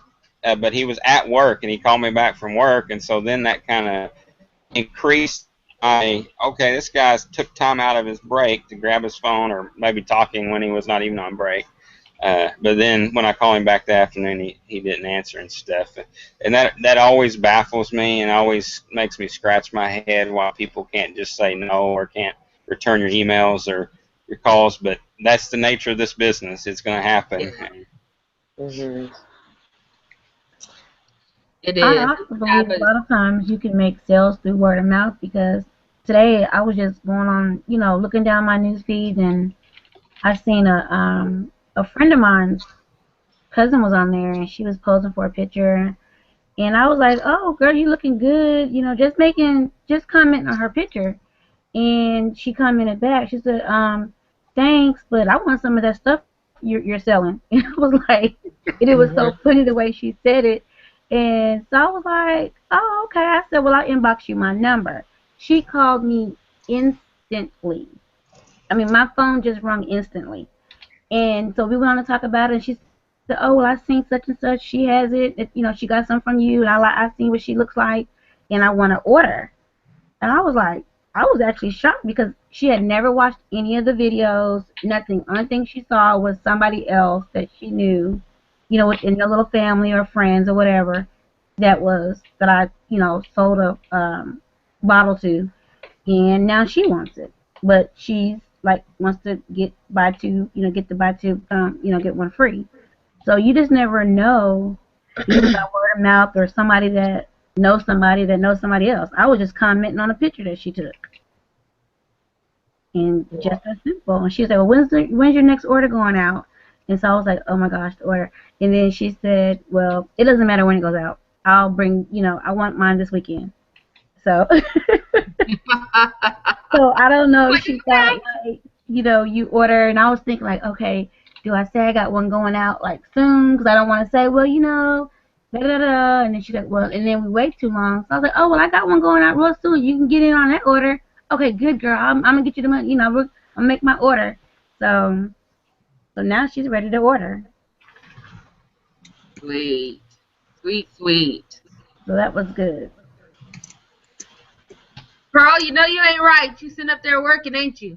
But he was at work, and he called me back from work, and so then that kind of increased okay, this guy took time out of his break to grab his phone, or maybe talking when he was not even on break. But then when I call him back that afternoon, he didn't answer and stuff. And that always baffles me and always makes me scratch my head why people can't just say no or can't return your emails or your calls. But that's the nature of this business. It's going to happen. Mm-hmm. It is. I also believe a lot of times you can make sales through word of mouth, because today I was just going on, looking down my news feed, and I seen a friend of mine's cousin was on there, and she was posing for a picture, and I was like, oh girl, you looking good, just commenting on her picture. And she commented back, she said, thanks, but I want some of that stuff you're selling. And I was like, and it was so funny the way she said it. And so I was like, oh, okay. I said, well, I'll inbox you my number. She called me instantly. I mean, my phone just rung instantly. And so we went on to talk about it, and she said, oh, well, I seen such and such. She has it. She got some from you, and I seen what she looks like, and I want to order. And I was actually shocked, because she had never watched any of the videos, nothing. Only thing she saw was somebody else that she knew, within their little family or friends or whatever, that I, sold a bottle to, and now she wants it. But she's like, wants to get buy two, get the buy two, get one free. So you just never know, either by word of mouth or somebody that knows somebody else. I was just commenting on a picture that she took. And just as simple. And she said, well, when's your next order going out? And so I was like, oh my gosh, the order. And then she said, well, it doesn't matter when it goes out. I'll bring, I want mine this weekend. So So I don't know if Like, she thought like, you order, and I was thinking like, okay, do I say I got one going out like soon? Because I don't want to say, well, da da da. And then she's like, well, and then we wait too long. So I was like, oh well, I got one going out real soon. You can get in on that order. Okay, good girl. I'm gonna get you the money. I'm gonna make my order. So now she's ready to order. sweet, sweet, sweet. So that was good. Pearl, you know you ain't right. You sitting up there working, ain't you?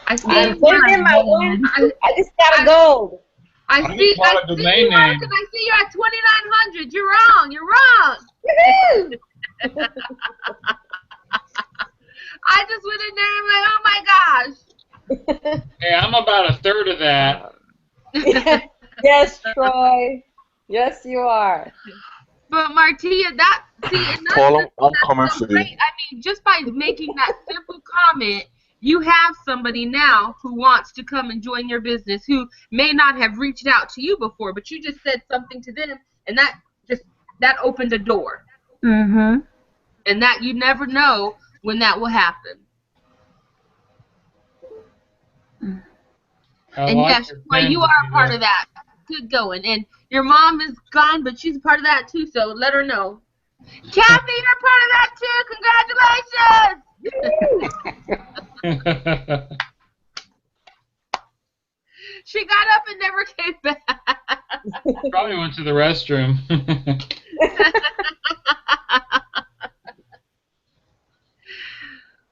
I see Yes, I'm you putting in working. my one. I just got a gold. I I see just bought a you domain name. working. I see you at 2,900. You're wrong. You're wrong. Woohoo! I just went in there and I'm like, oh my Hey, I'm about a third of that. gosh. Yes, Troy. Yes, you are. But Martia, and not Paul, just I'm that's coming so for you. great. I mean, just by making that simple comment, you have somebody now who wants to come and join your business who may not have reached out to you before, but you just said something to them, and that opened a door. Mhm. And that you never know when that will happen. I And like yes, your Troy, pin, you are a part Marita. of that. Good going. And your mom is gone, but she's a part of that too, so let her know. Kathy, you're part of that too. Congratulations. She got up and never came back. Probably went to the restroom.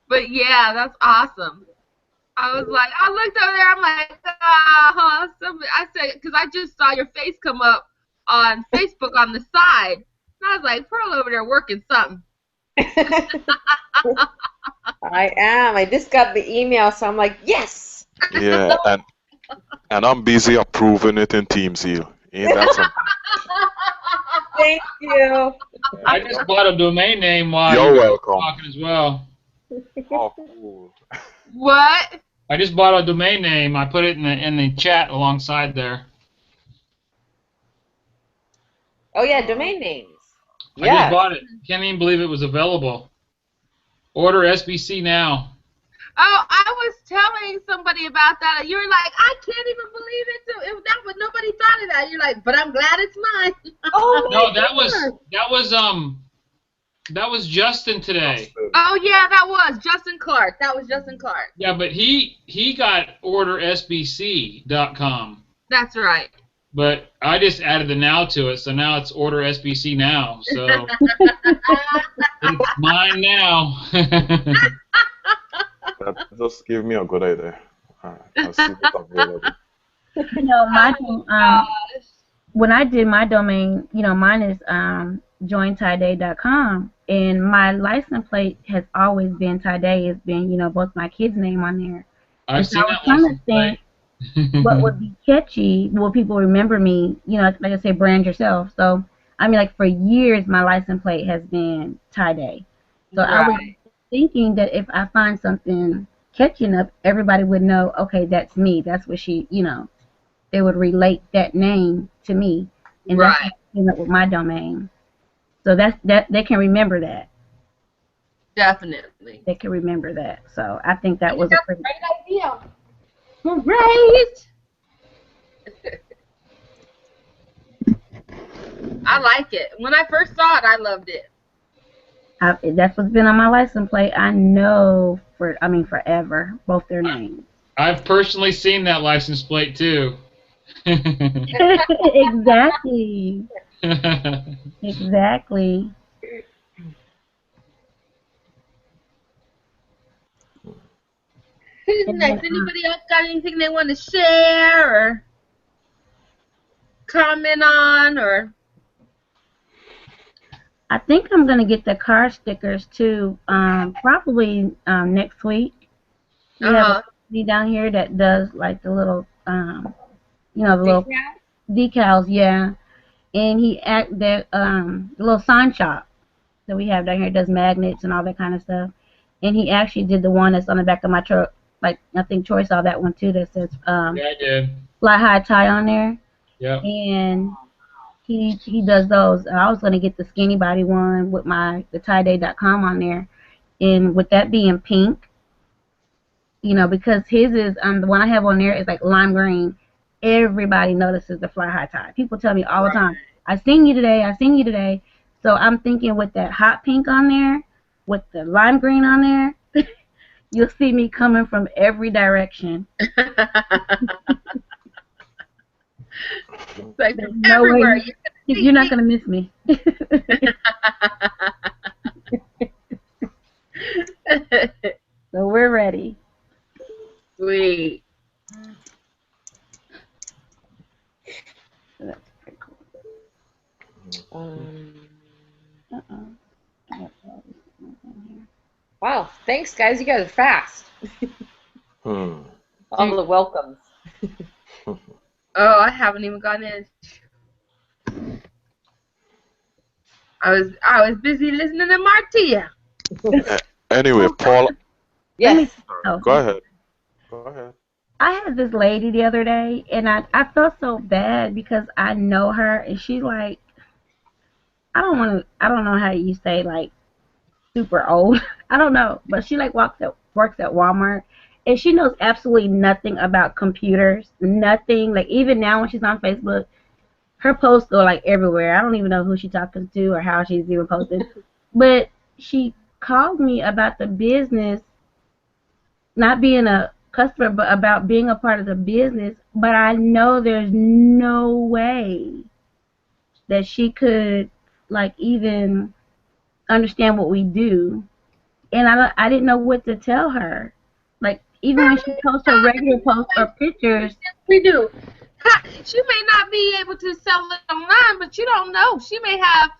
But yeah, that's awesome. I was like, I looked over there. I'm like, I said, because I just saw your face come up on Facebook on the side. And I was like, Pearl over there working something. I am. I just got the email, so I'm like, yes. Yeah, and I'm busy approving it in Team Zeal. Ain't that something? Thank you. I just bought a domain name while you You're guys were welcome. talking as well. Oh, cool. What? I just bought a domain name. I put it in the chat alongside there. Oh yeah, domain names. I just Yes. bought it. Can't even believe it was available. Order SBC now. Oh, I was telling somebody about that. You were like, I can't even believe it. But nobody thought of that. You're like, but I'm glad it's mine. Oh No, my that was Justin today. Oh yeah, that was Justin Clark. Yeah, but he got ordersbc.com. That's right. But I just added the now to it, so now it's order SBC now. So it's mine now. That just gave me a good idea. I'll see what's available. When I did my domain, mine is jointyday.com, and my license plate has always been Tyday. It's been, both my kids' name on there. I've And so seen I was that trying to license think plate. what would be catchy, will people remember me, like I say, brand yourself. So, I mean, like for years, my license plate has been Tyday. So I was thinking that if I find something catchy enough, everybody would know, okay, that's me. That's what she, they would relate that name to me. And that's how I came up with my domain. So that they can remember that. Definitely. They can remember that. So I think that was a pretty great idea. Great. I like it. When I first saw it, I loved it. That's what's been on my license plate. I know forever, both their names. I've personally seen that license plate too. Exactly. Exactly. Who's next? Anybody else got anything they want to share or comment on or? I think I'm gonna get the car stickers too. Probably next week. We have a company down here that does like the little, the little decals, yeah. And the little sign shop that we have down here does magnets and all that kind of stuff. And he actually did the one that's on the back of my truck. Like I think Troy saw that one too. That says Yeah, I did. Fly High Tie on there. Yeah. And he does those. I was gonna get the skinny body one with the tieday.com on there, and with that being pink, you know, because his is the one I have on there is like lime green. Everybody notices the fly high tie. People tell me all the time, I seen you today, I seen you today. So I'm thinking with that hot pink on there, with the lime green on there, you'll see me coming from every direction. Like There's from no way everywhere. you're not gonna miss me. So we're ready. Sweet. So that's pretty cool. Wow, thanks guys. You guys are fast. All the welcomes. Oh, I haven't even gone in. I was busy listening to Martia. Anyway, Paul. Yes. Go ahead. Go ahead. I had this lady the other day, and I felt so bad because I know her, and she's like, I don't know how you say like super old. I don't know, but she like works at Walmart, and she knows absolutely nothing about computers. Nothing. Like even now when she's on Facebook, her posts go like everywhere. I don't even know who she's talking to or how she's even posted. But she called me about the business, not being a customer, but about being a part of the business. But I know there's no way that she could like even understand what we do, and I didn't know what to tell her. Like even when she posts her regular posts or pictures, We do. She may not be able to sell it online, but you don't know. She may have,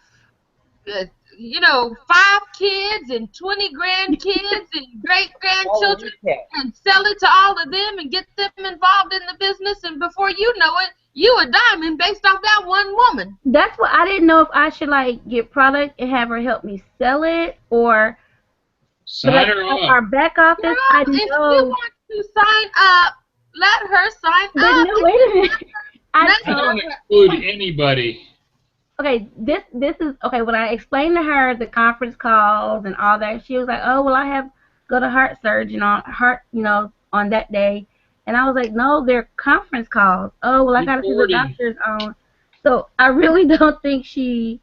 you know, 5 kids and 20 grandkids and great grandchildren, and sell it to all of them and get them involved in the business. And before you know it, you a diamond based off that one woman. that's what I didn't know if I should like get product and have her help me sell it or. Sign But like her up. our back office, Girl, I if you know. want to sign up, let her sign But up. no, wait a minute. I don't exclude anybody. Okay, this is okay. When I explained to her the conference calls and all that, she was like, "Oh, well, I have go to heart surgeon on heart, you know, on that day," and I was like, "No, they're conference calls. Oh, well, I got to see the Recording. doctors on." So I really don't think she,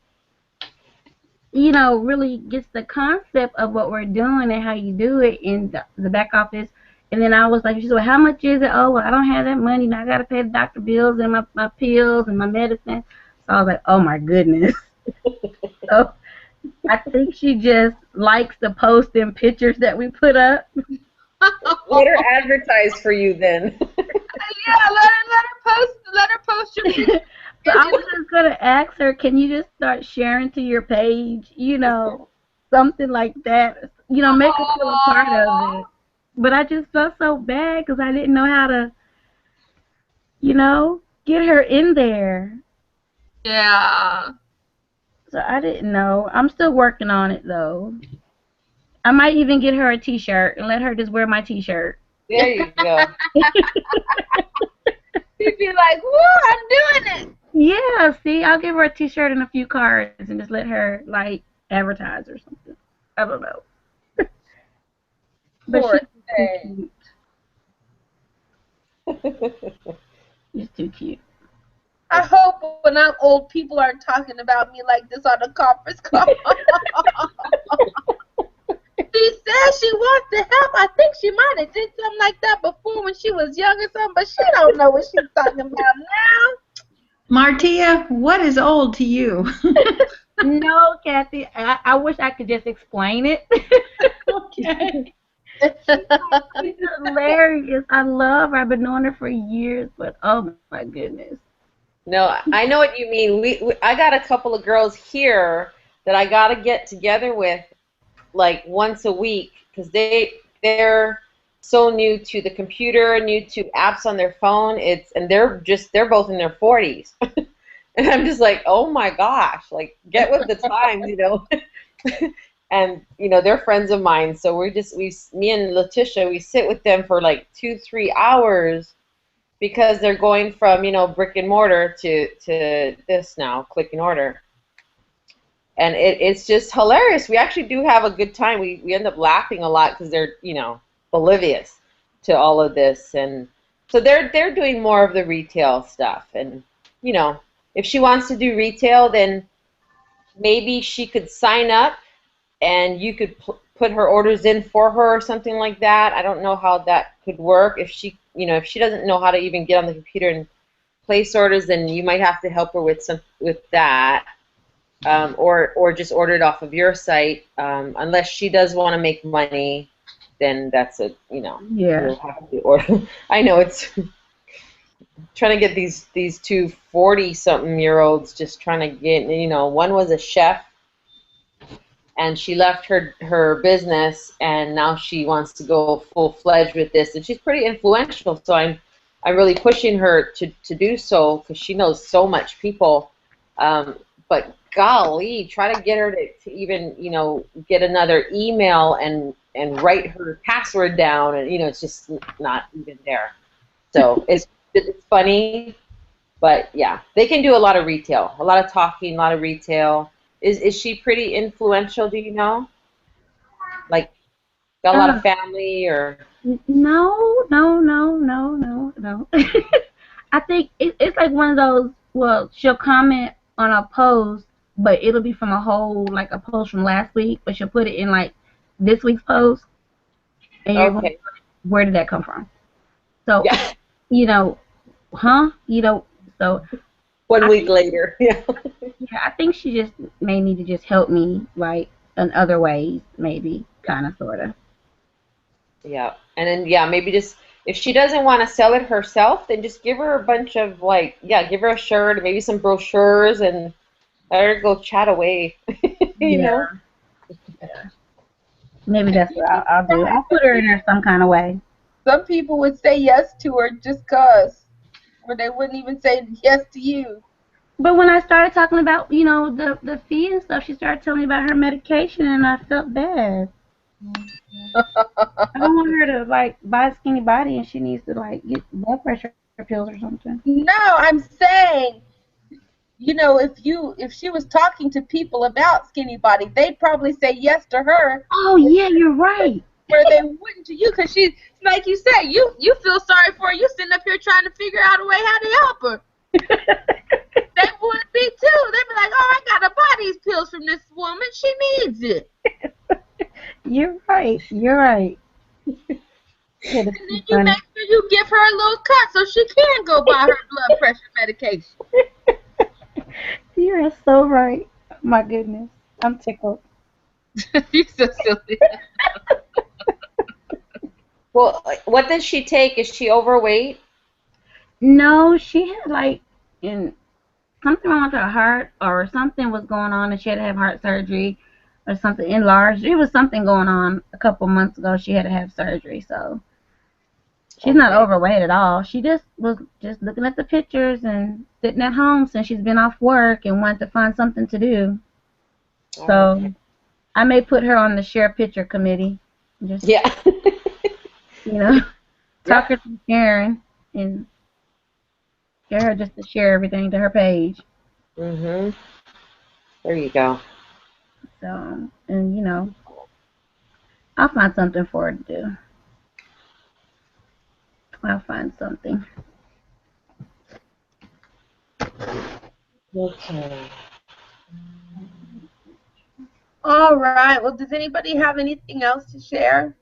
you know, really gets the concept of what we're doing and how you do it in the back office. And then I was like, she said, well, how much is it? Oh, well, I don't have that money. Now I got to pay the doctor bills and my pills and my medicine. So I was like, oh, my goodness. So I think she just likes the post and pictures that we put up. Let her advertise for you then. Yeah, let her post your picture. So I was just going to ask her, can you just start sharing to your page, you know, something like that, you know, make her feel a part of it. But I just felt so bad because I didn't know how to, you know, get her in there. Yeah. So I didn't know. I'm still working on it, though. I might even get her a T-shirt and let her just wear my T-shirt. There you go. She'd be like, whoa, I'm doing it. Yeah, see, I'll give her a T-shirt and a few cards and just let her, like, advertise or something. I don't know. But Poor she's too cute. She's too cute. I hope when I'm old, people aren't talking about me like this on a conference call. She says she wants to help. I think she might have did something like that before when she was young or something, but she don't know what she's talking about now. Martia, what is old to you? No, Kathy, I wish I could just explain it. Okay. She's hilarious. I love her. I've been knowing her for years, but oh my goodness. No, I know what you mean. I got a couple of girls here that I got to get together with like once a week because they're so new to the computer, new to apps on their phone. And they're both in their 40s. And I'm just like, oh my gosh, like get with the times, you know. And you know they're friends of mine, so me and Letitia, we sit with them for like 2-3 hours because they're going from, you know, brick and mortar to this now, click and order, and it's just hilarious. We actually do have a good time. We end up laughing a lot because they're, you know, oblivious, to all of this, and so they're doing more of the retail stuff. And you know, if she wants to do retail, then maybe she could sign up, and you could put her orders in for her or something like that. I don't know how that could work. If she, you know, if she doesn't know how to even get on the computer and place orders, then you might have to help her with that, or just order it off of your site. Unless she does want to make money, then that's a, you know, Yeah. you'll have to order. I know it's trying to get these two 40-something-year-olds just trying to get, you know, one was a chef and she left her business and now she wants to go full-fledged with this, and she's pretty influential, so I'm really pushing her to do so because she knows so much people. But golly, try to get her to even, you know, get another email and write her password down, and you know, it's just not even there. So it's funny, but yeah, they can do a lot of retail, a lot of talking, a lot of retail. Is she pretty influential? Do you know? Like, got a lot of family or? No, no, no, no, no, no. I think it's like one of those. Well, she'll comment on a post, but it'll be from like a post from last week, but she'll put it in like this week's post, and you're going, where did that come from? So, yeah. You know, you know, so 1 week later, yeah. Yeah, I think she just may need to just help me, like, in other ways, maybe, kind of, sort of. Yeah, and then, yeah, maybe just, if she doesn't want to sell it herself, then just give her a bunch of, like, yeah, give her a shirt, maybe some brochures, and let her go chat away, you know? Yeah. Maybe that's what I'll do. I'll put her in there some kind of way. Some people would say yes to her just 'cause, or they wouldn't even say yes to you. But when I started talking about, you know, the fee and stuff, she started telling me about her medication, and I felt bad. I don't want her to, like, buy a skinny body, and she needs to, like, get blood pressure pills or something. No, I'm saying, you know, if she was talking to people about skinny body, they'd probably say yes to her. Oh yeah, you're right. Where they wouldn't to you, because she, like you said, you feel sorry for her. You sitting up here trying to figure out a way how to help her. They would be too. They'd be like, "Oh, I gotta buy these pills from this woman. She needs it." You're right. You're right. And then you make sure you give her a little cut so she can go buy her blood pressure medication. You are so right. My goodness, I'm tickled. You're so silly. Well, what does she take? Is she overweight? No, she had like something wrong with her heart, or something was going on, and she had to have heart surgery, or something enlarged. There was something going on a couple months ago. She had to have surgery, so she's not overweight at all. She just was just looking at the pictures and sitting at home since she's been off work and wanted to find something to do. So I may put her on the share picture committee. Just, yeah. You know, talk her to Sharon and get her just to share everything to her page. There you go. So, and you know, I'll find something for her to do. I'll find something. Okay. All right. Well, does anybody have anything else to share?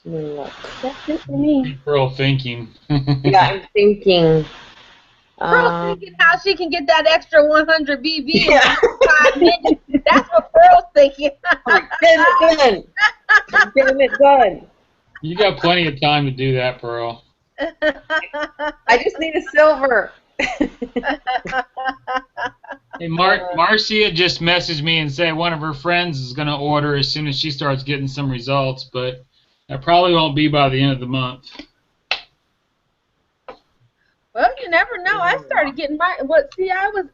Look. That's it for me. Pearl thinking. Yeah, I'm thinking. Pearl's thinking how she can get that extra 100 BB in 5 minutes. That's what Pearl's thinking. Get it done. You got plenty of time to do that, Pearl. I just need a silver. Hey, Marcia just messaged me and said one of her friends is going to order as soon as she starts getting some results, but that probably won't be by the end of the month. Well, you never know. I started getting my.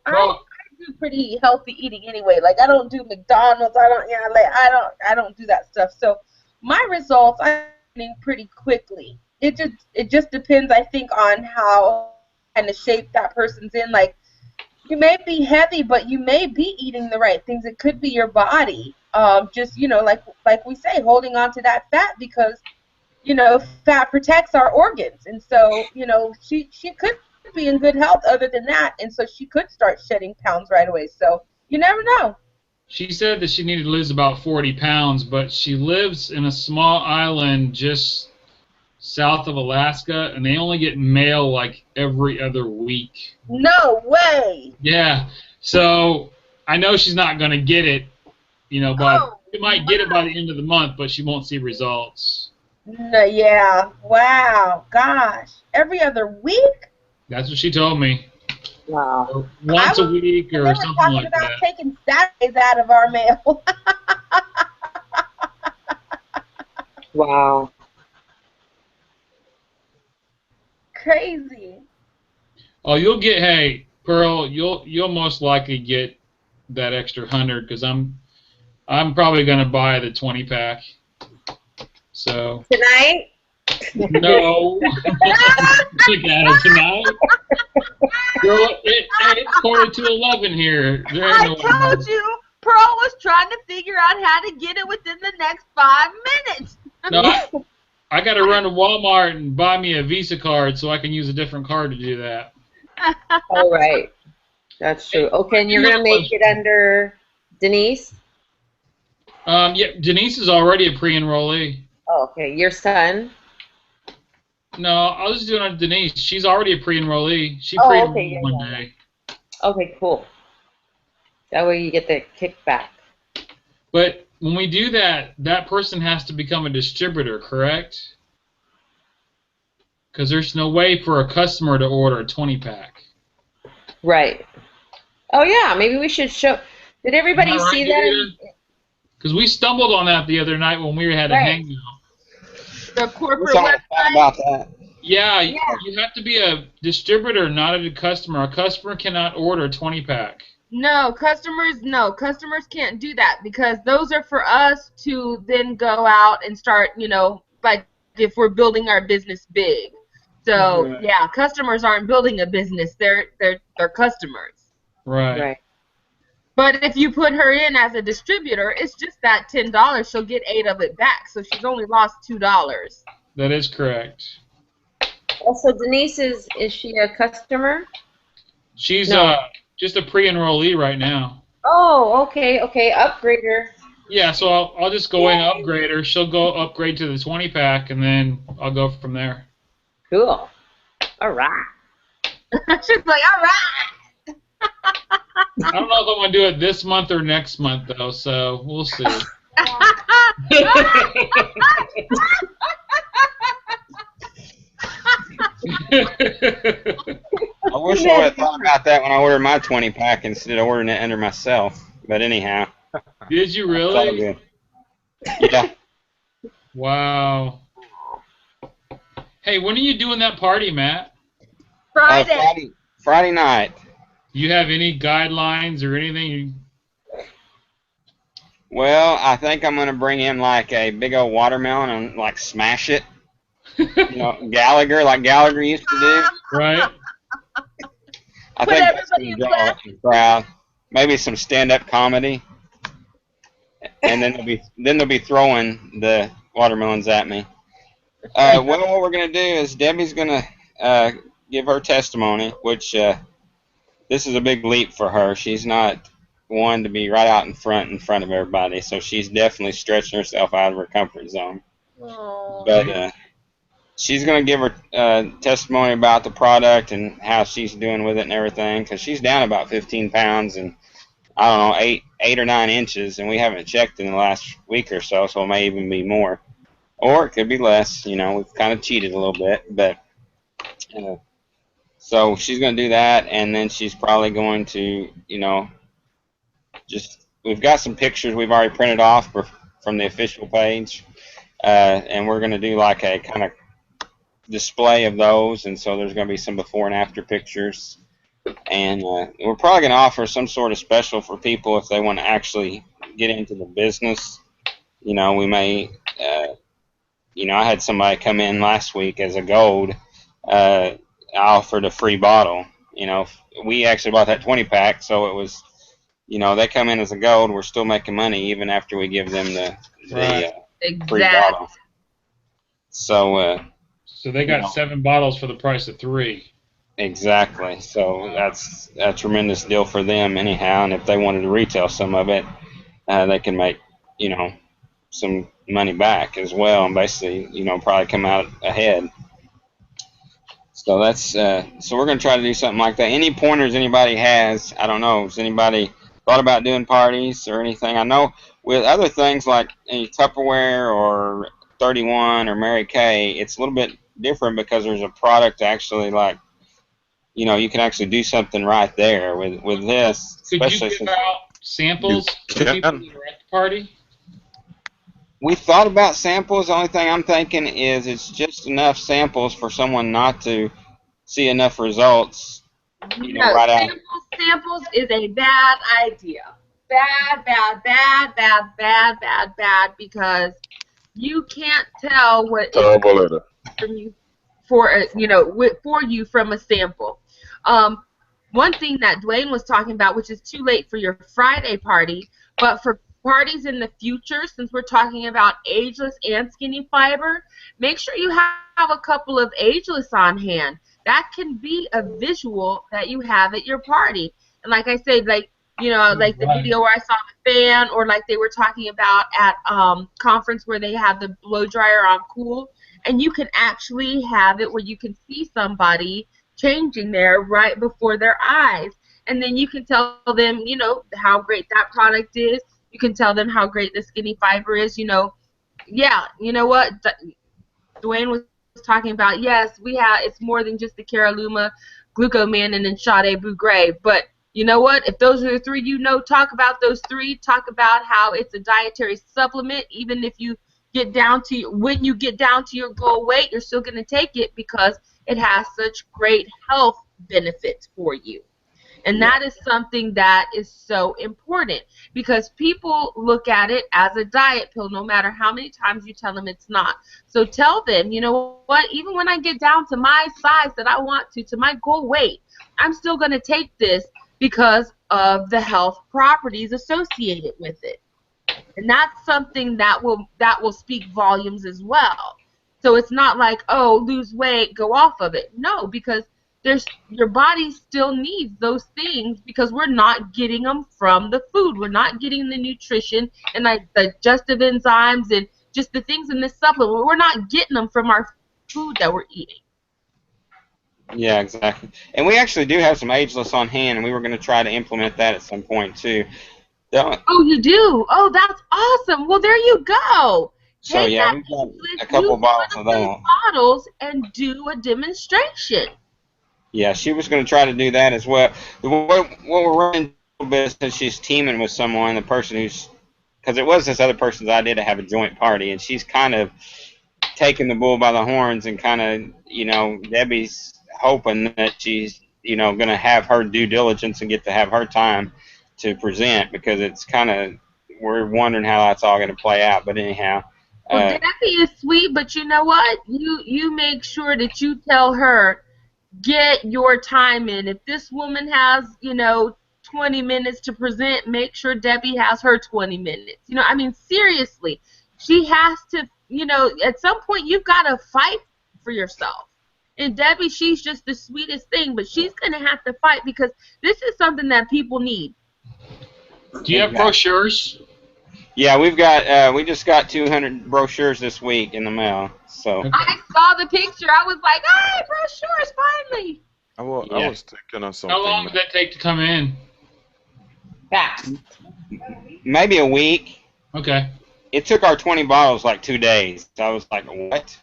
I do pretty healthy eating anyway. Like I don't do McDonald's. I don't do that stuff. So my results I'm getting pretty quickly. It just depends, I think, on how kind of shape that person's in. Like you may be heavy, but you may be eating the right things. It could be your body, just like we say, holding on to that fat because fat protects our organs, and so she could be in good health other than that, and so she could start shedding pounds right away. So you never know. She said that she needed to lose about 40 pounds, but she lives in a small island just south of Alaska, and they only get mail like every other week. No way. Yeah, so I know she's not going to get it, but she might get it by the end of the month, but she won't see results. No, yeah. Wow. Gosh. Every other week? That's what she told me. Wow. Or once a week or something like that. They were talking about taking Saturdays out of our mail. Wow. Crazy. Oh, hey, Pearl, you'll most likely get that extra 100 because I'm probably gonna buy the 20-pack. So tonight? No. Look at it tonight. Girl, it's 10:45 here. I told you, Pearl was trying to figure out how to get it within the next 5 minutes. No, I got to run to Walmart and buy me a Visa card so I can use a different card to do that. All right. That's true. Okay, and you're going to make it under Denise? Yeah, Denise is already a pre-enrollee. Oh, okay. Your son? No, I was just doing it on Denise. She's already a pre-enrollee. She pre-enrolled one day. Okay, cool. That way you get the kickback. But when we do that, that person has to become a distributor, correct? Because there's no way for a customer to order a 20-pack. Right. Oh, yeah. Maybe we should show. Did everybody see that? Because we stumbled on that the other night when we had a hangout. The corporate website. About that. Yeah, you have to be a distributor, not a customer. A customer cannot order a 20-pack. No, customers can't do that because those are for us to then go out and start, like if we're building our business big. So, yeah, customers aren't building a business. They're customers. Right. But if you put her in as a distributor, it's just that $10. She'll get 8 of it back. So she's only lost $2. That is correct. Also, Denise, is she a customer? She's just a pre-enrollee right now. Oh, okay. Upgrade her. Yeah, so I'll just go in and upgrade her. She'll go upgrade to the 20-pack, and then I'll go from there. Cool. All right. She's like, all right. I don't know if I'm going to do it this month or next month, though, so we'll see. I wish I would have thought about that when I ordered my 20-pack instead of ordering it under myself. But anyhow. Did you really? Yeah. Wow. Hey, when are you doing that party, Matt? Friday night. Do you have any guidelines or anything? Well, I think I'm going to bring in like a big old watermelon and like smash it. Gallagher used to do. Right. I think that's going to draw a crowd. Maybe some stand-up comedy. And then they'll be throwing the watermelons at me. Well, what we're going to do is Debbie's going to give her testimony, which this is a big leap for her. She's not one to be right out in front of everybody, so she's definitely stretching herself out of her comfort zone. Aww. But she's going to give her testimony about the product and how she's doing with it and everything, because she's down about 15 pounds and, I don't know, 8 or 9 inches, and we haven't checked in the last week or so, so it may even be more. Or it could be less. We've kind of cheated a little bit, but so she's going to do that, and then she's probably going to, we've got some pictures we've already printed off from the official page, and we're going to do like a kind of display of those, and so there's going to be some before and after pictures, and we're probably going to offer some sort of special for people if they want to actually get into the business. We may, I had somebody come in last week as a gold. I offered a free bottle, You know, we actually bought that 20 pack, so it was, you know, they come in as a gold. We're still making money even after we give them the free Exactly. bottle. So So they you got know, 7 bottles for the price of 3. exactly. So that's a tremendous deal for them anyhow. And if they wanted to retail some of it, they can make, you know, some money back as well, and basically, you know, probably come out ahead. So that's so we're gonna try to do something like that. Any pointers anybody has? I don't know. Has anybody thought about doing parties or anything? I know with other things like any Tupperware or 31 or Mary Kay, it's a little bit different because there's a product actually like, you know, you can actually do something right there with this, Could you especially give since out You samples to people can. that are at the party? we thought about samples. The only thing I'm thinking is it's just enough samples for someone not to see enough results, you know, No, right out. samples is a bad idea. Bad, bad, bad, bad, bad, bad, bad, because you can't tell what is Terrible letter. from you for you from a sample. Um, One thing that Dwayne was talking about, which is too late for your Friday party, but for parties in the future, since we're talking about ageless and skinny fiber, make sure you have a couple of ageless on hand. That can be a visual that you have at your party. And like I said, like the Right. video where I saw the fan, or like they were talking about at conference where they have the blow dryer on cool, and you can actually have it where you can see somebody changing there right before their eyes. And then you can tell them, how great that product is. You can tell them how great the skinny fiber is. Yeah, you know what? Dwayne was talking about, yes, we have, it's more than just the Caraluma, Glucomannan, and Sade Bougre. But you know what? If those are the three talk about those three. Talk about how it's a dietary supplement. Even if you when you get down to your goal weight, you're still going to take it because it has such great health benefits for you. And Yeah. that is something that is so important because people look at it as a diet pill no matter how many times you tell them it's not. So tell them, you know what, even when I get down to my size that I want to my goal weight, I'm still going to take this because of the health properties associated with it. And that's something that will speak volumes as well. So it's not like, oh, lose weight, go off of it. No, because your body still needs those things because we're not getting them from the food. We're not getting the nutrition and like the digestive enzymes and just the things in this supplement. We're not getting them from our food that we're eating. Yeah, exactly. And we actually do have some ageless on hand, and we were going to try to implement that at some point too. Don't- Oh, you do? Oh, that's awesome. Well, there you go. So Take yeah, that we've got a ageless, couple use one bottles of of those that. bottles and do a demonstration. Yeah, she was going to try to do that as well. What we're running a little bit since she's teaming with someone, the person who's, because it was this other person's idea to have a joint party, and she's kind of taking the bull by the horns and kind of, you know, Debbie's hoping that she's, you know, going to have her due diligence and get to have her time to present because it's kind of, we're wondering how that's all going to play out. But anyhow, Well, Debbie is sweet, but you know what? You make sure that you tell her, get your time in. If this woman has, 20 minutes to present, make sure Debbie has her 20 minutes. I mean, seriously, she has to, at some point you've got to fight for yourself. And Debbie, she's just the sweetest thing, but she's going to have to fight because this is something that people need. Do you have exactly. brochures? Yeah, we've got, we just got 200 brochures this week in the mail. So, Okay. I saw the picture. I was like, hey, brochures, finally. I yeah. was thinking of How long something. does that take to come in? Fast. Maybe a week. Okay. It took our 20 bottles like 2 days. I was like, what?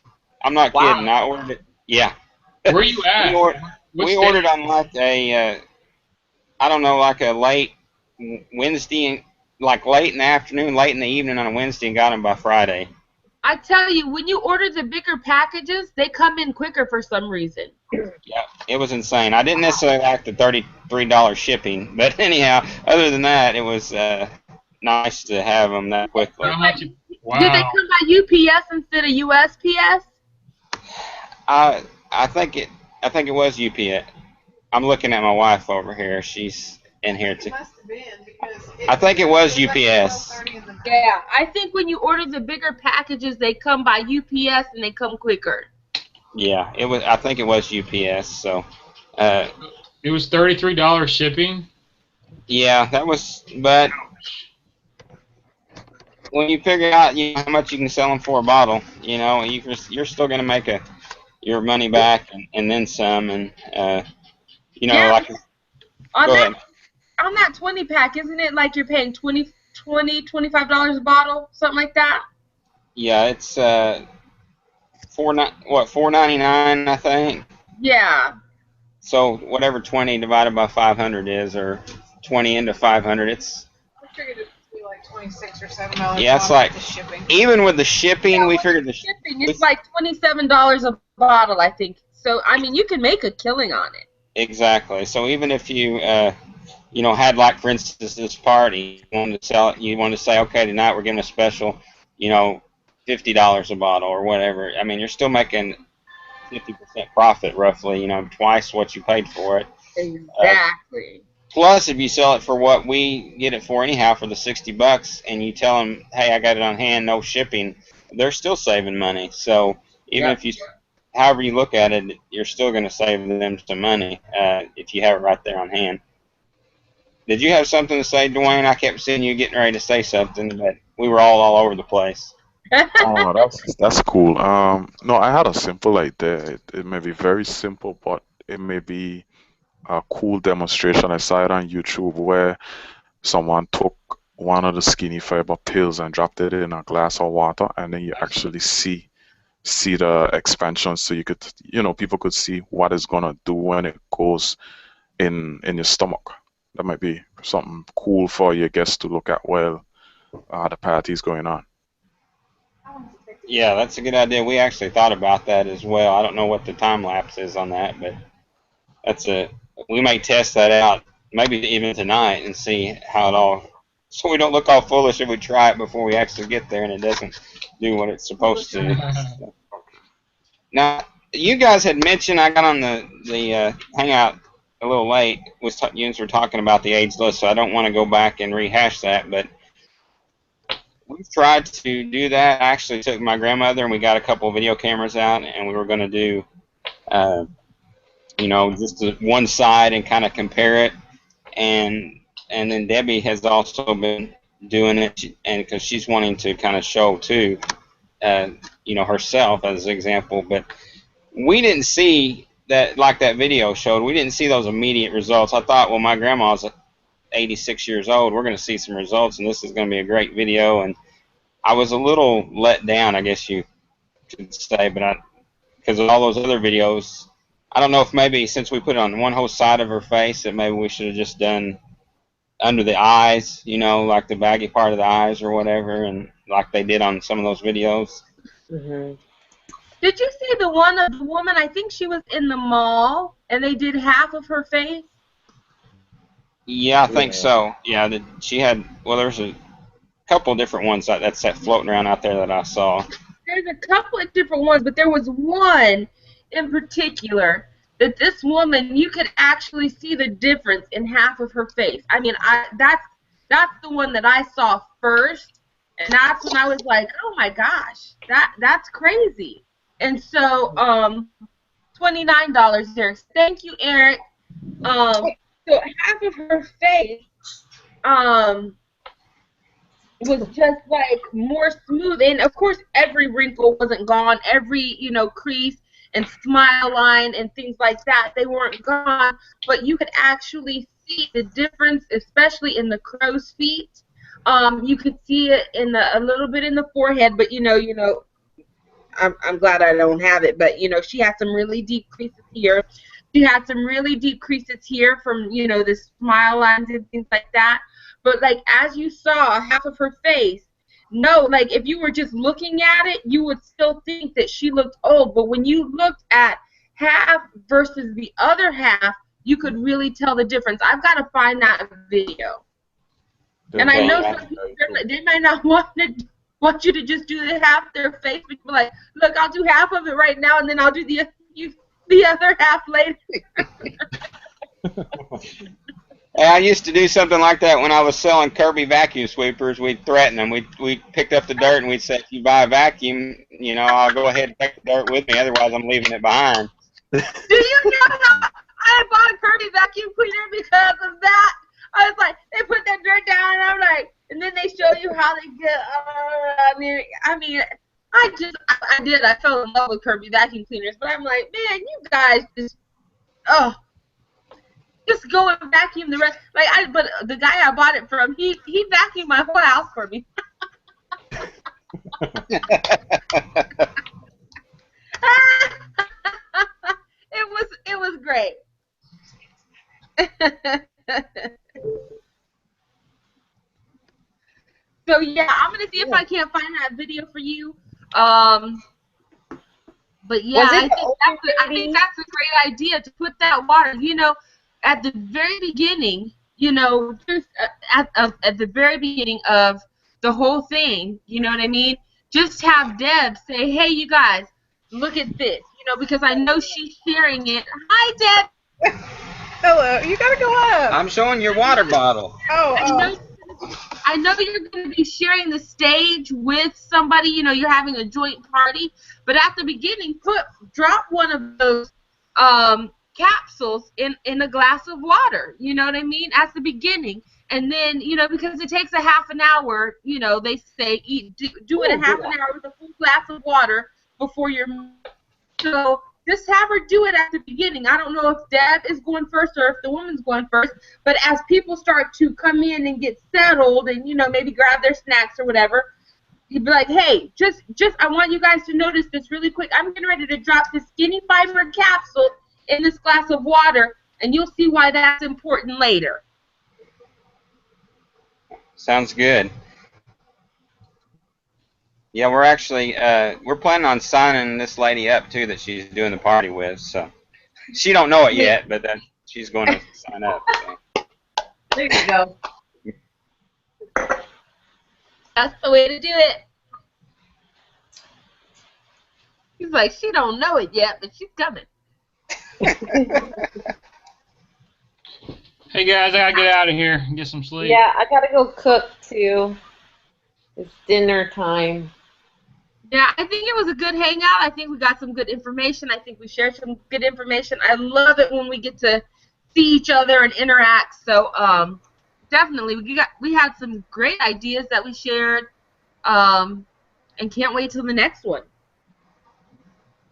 I'm not Wow. kidding. I ordered it. Yeah. Where are you at? What We state? ordered on like a, I don't know, like a late Wednesday, like late in the afternoon, late in the evening on a Wednesday, and got them by Friday. I tell you, when you order the bigger packages, they come in quicker for some reason. Yeah, it was insane. I didn't necessarily like the $33 shipping, but anyhow, other than that, it was nice to have them that quickly. How much? Did they Wow. come by UPS instead of USPS? I think it was UPS. I'm looking at my wife over here. She's in here too. Must have been because I think it was UPS. Yeah, I think when you order the bigger packages, they come by UPS and they come quicker. Yeah, it was. I think it was UPS. So, uh, It was $33 shipping. yeah, that was. But when you figure out how much you can sell them for a bottle, you're still gonna make your money back and then some. And Yeah, like on go that ahead. on that 20 pack, isn't it like you're paying $25 a bottle, something like that? Yeah, it's $4.99 I think. Yeah. So whatever 20 divided by 500 is, or 20 into 500, it's. I figured it would be like $26 or $7. Yeah, it's like the shipping. even with the shipping, Yeah, we with figured the shipping, it's like $27 a bottle, I think. So I mean, you can make a killing on it. Exactly. So even if you had, like, for instance, this party, you wanted to sell it, you wanted to say, okay, tonight we're giving a special, $50 a bottle or whatever. I mean, you're still making 50% profit roughly, twice what you paid for it. Exactly. Plus, if you sell it for what we get it for anyhow, for the $60, and you tell them, hey, I got it on hand, no shipping, they're still saving money. So even if you, however you look at it, you're still going to save them some money if you have it right there on hand. Did you have something to say, Dwayne? I kept seeing you getting ready to say something, but we were all over the place. Oh, that's cool. No, I had a simple idea. It may be very simple, but it may be a cool demonstration. I saw it on YouTube where someone took one of the skinny fiber pills and dropped it in a glass of water, and then you actually see the expansion, so you could, people could see what it's gonna do when it goes in your stomach. That might be something cool for your guests to look at while the party's going on. Yeah, that's a good idea. We actually thought about that as well. I don't know what the time lapse is on that, but we may test that out maybe even tonight and see how it all, so we don't look all foolish if we try it before we actually get there and it doesn't do what it's supposed to. So. Now, you guys had mentioned, I got on the hangout a little late, you were talking about the AIDS list, so I don't want to go back and rehash that, but we've tried to do that. I actually took my grandmother and we got a couple of video cameras out, and we were going to do, just one side and kind of compare it. And then Debbie has also been doing it, and because she's wanting to kind of show too, herself as an example. But we didn't see that, like that video showed. We didn't see those immediate results. I thought, well, my grandma's 86 years old. We're going to see some results, and this is going to be a great video. And I was a little let down, I guess you could say, but because of all those other videos, I don't know if maybe since we put it on one whole side of her face, that maybe we should have just done under the eyes, like the baggy part of the eyes or whatever, and like they did on some of those videos. Mm-hmm. Did you see the one of the woman? I think she was in the mall, and they did half of her face. Yeah, I think so. Yeah, she had. Well, there's a couple different ones that's floating around out there that I saw. There's a couple of different ones, but there was one in particular that this woman, you could actually see the difference in half of her face. I mean, that's the one that I saw first, and that's when I was like, oh my gosh, that's crazy. And so, $29, Eric. Thank you, Eric. So half of her face, was just like more smooth, and of course every wrinkle wasn't gone, every crease and smile line and things like that, they weren't gone, but you could actually see the difference, especially in the crow's feet. You could see it in a little bit in the forehead, but I'm glad I don't have it, but she had some really deep creases here. She had some really deep creases here from the smile lines and things like that. But like as you saw half of her face, no, like if you were just looking at it, you would still think that she looked old. But when you looked at half versus the other half, you could really tell the difference. I've got to find that video. And I know some people, they might not want you to just do half their face, but you're like, look, I'll do half of it right now, and then I'll do the other half later. Hey, I used to do something like that when I was selling Kirby vacuum sweepers. We'd threaten them. We picked up the dirt and we'd say, if you buy a vacuum, I'll go ahead and take the dirt with me. Otherwise, I'm leaving it behind. Do you know how I bought a Kirby vacuum cleaner because of that? I was like, they put that dirt down, and I'm like, and then they show you how they get. I fell in love with Kirby vacuum cleaners, but I'm like, man, you guys just go and vacuum the rest. But the guy I bought it from, he vacuumed my whole house for me. It was great. So yeah, I'm gonna see if I can't find that video for you. But yeah, I think that's a great idea to put that water. At the very beginning, just at the very beginning of the whole thing, you know what I mean? Just have Deb say, "Hey, you guys, look at this," because I know she's sharing it. Hi, Deb. Hello. You gotta go up. I'm showing your water bottle. I know you're going to be sharing the stage with somebody. You're having a joint party. But at the beginning, drop one of those capsules in a glass of water. You know what I mean? At the beginning. And then, because it takes a half an hour, they say do it a half an hour with a full glass of water before you're. So just have her do it at the beginning. I don't know if Deb is going first or if the woman's going first, but as people start to come in and get settled and, maybe grab their snacks or whatever, you'd be like, hey, just I want you guys to notice this really quick. I'm getting ready to drop this skinny fiber capsule in this glass of water, and you'll see why that's important later. Sounds good. Yeah, we're actually we're planning on signing this lady up too that she's doing the party with. So she don't know it yet, but she's going to sign up. So. There you go. That's the way to do it. He's like, she don't know it yet, but she's coming. Hey guys, I gotta get out of here and get some sleep. Yeah, I gotta go cook too. It's dinner time. Yeah, I think it was a good hangout. I think we got some good information. I think we shared some good information. I love it when we get to see each other and interact. So definitely, we had some great ideas that we shared, and can't wait till the next one.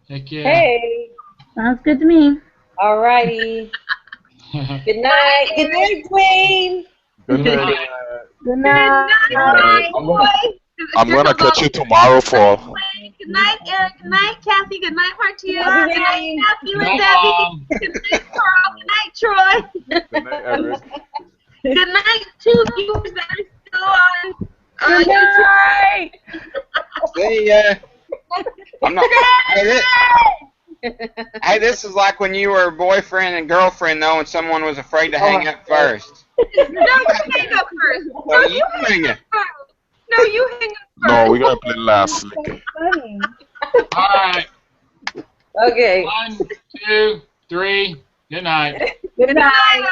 Heck yeah. Hey. Sounds good to me. Alrighty. Good night. Good night, Dwayne. Good night. Good night. I'm gonna catch you tomorrow for. Good night, Eric. Good night, Kathy. Good night, Martina. Good night, Matthew Good and night, Debbie. Good night, Carl. Good night, Troy. Good night, Eric. Good night, two viewers that are still on. Good night. See, I'm not. Hey, this is like when you were boyfriend and girlfriend, though, and someone was afraid to hang up first. No, you hang up first. So you hang up. No, you hang up first. No, we're gonna play last. Funny. Alright. Okay. 1, 2, 3. Good night. Good night.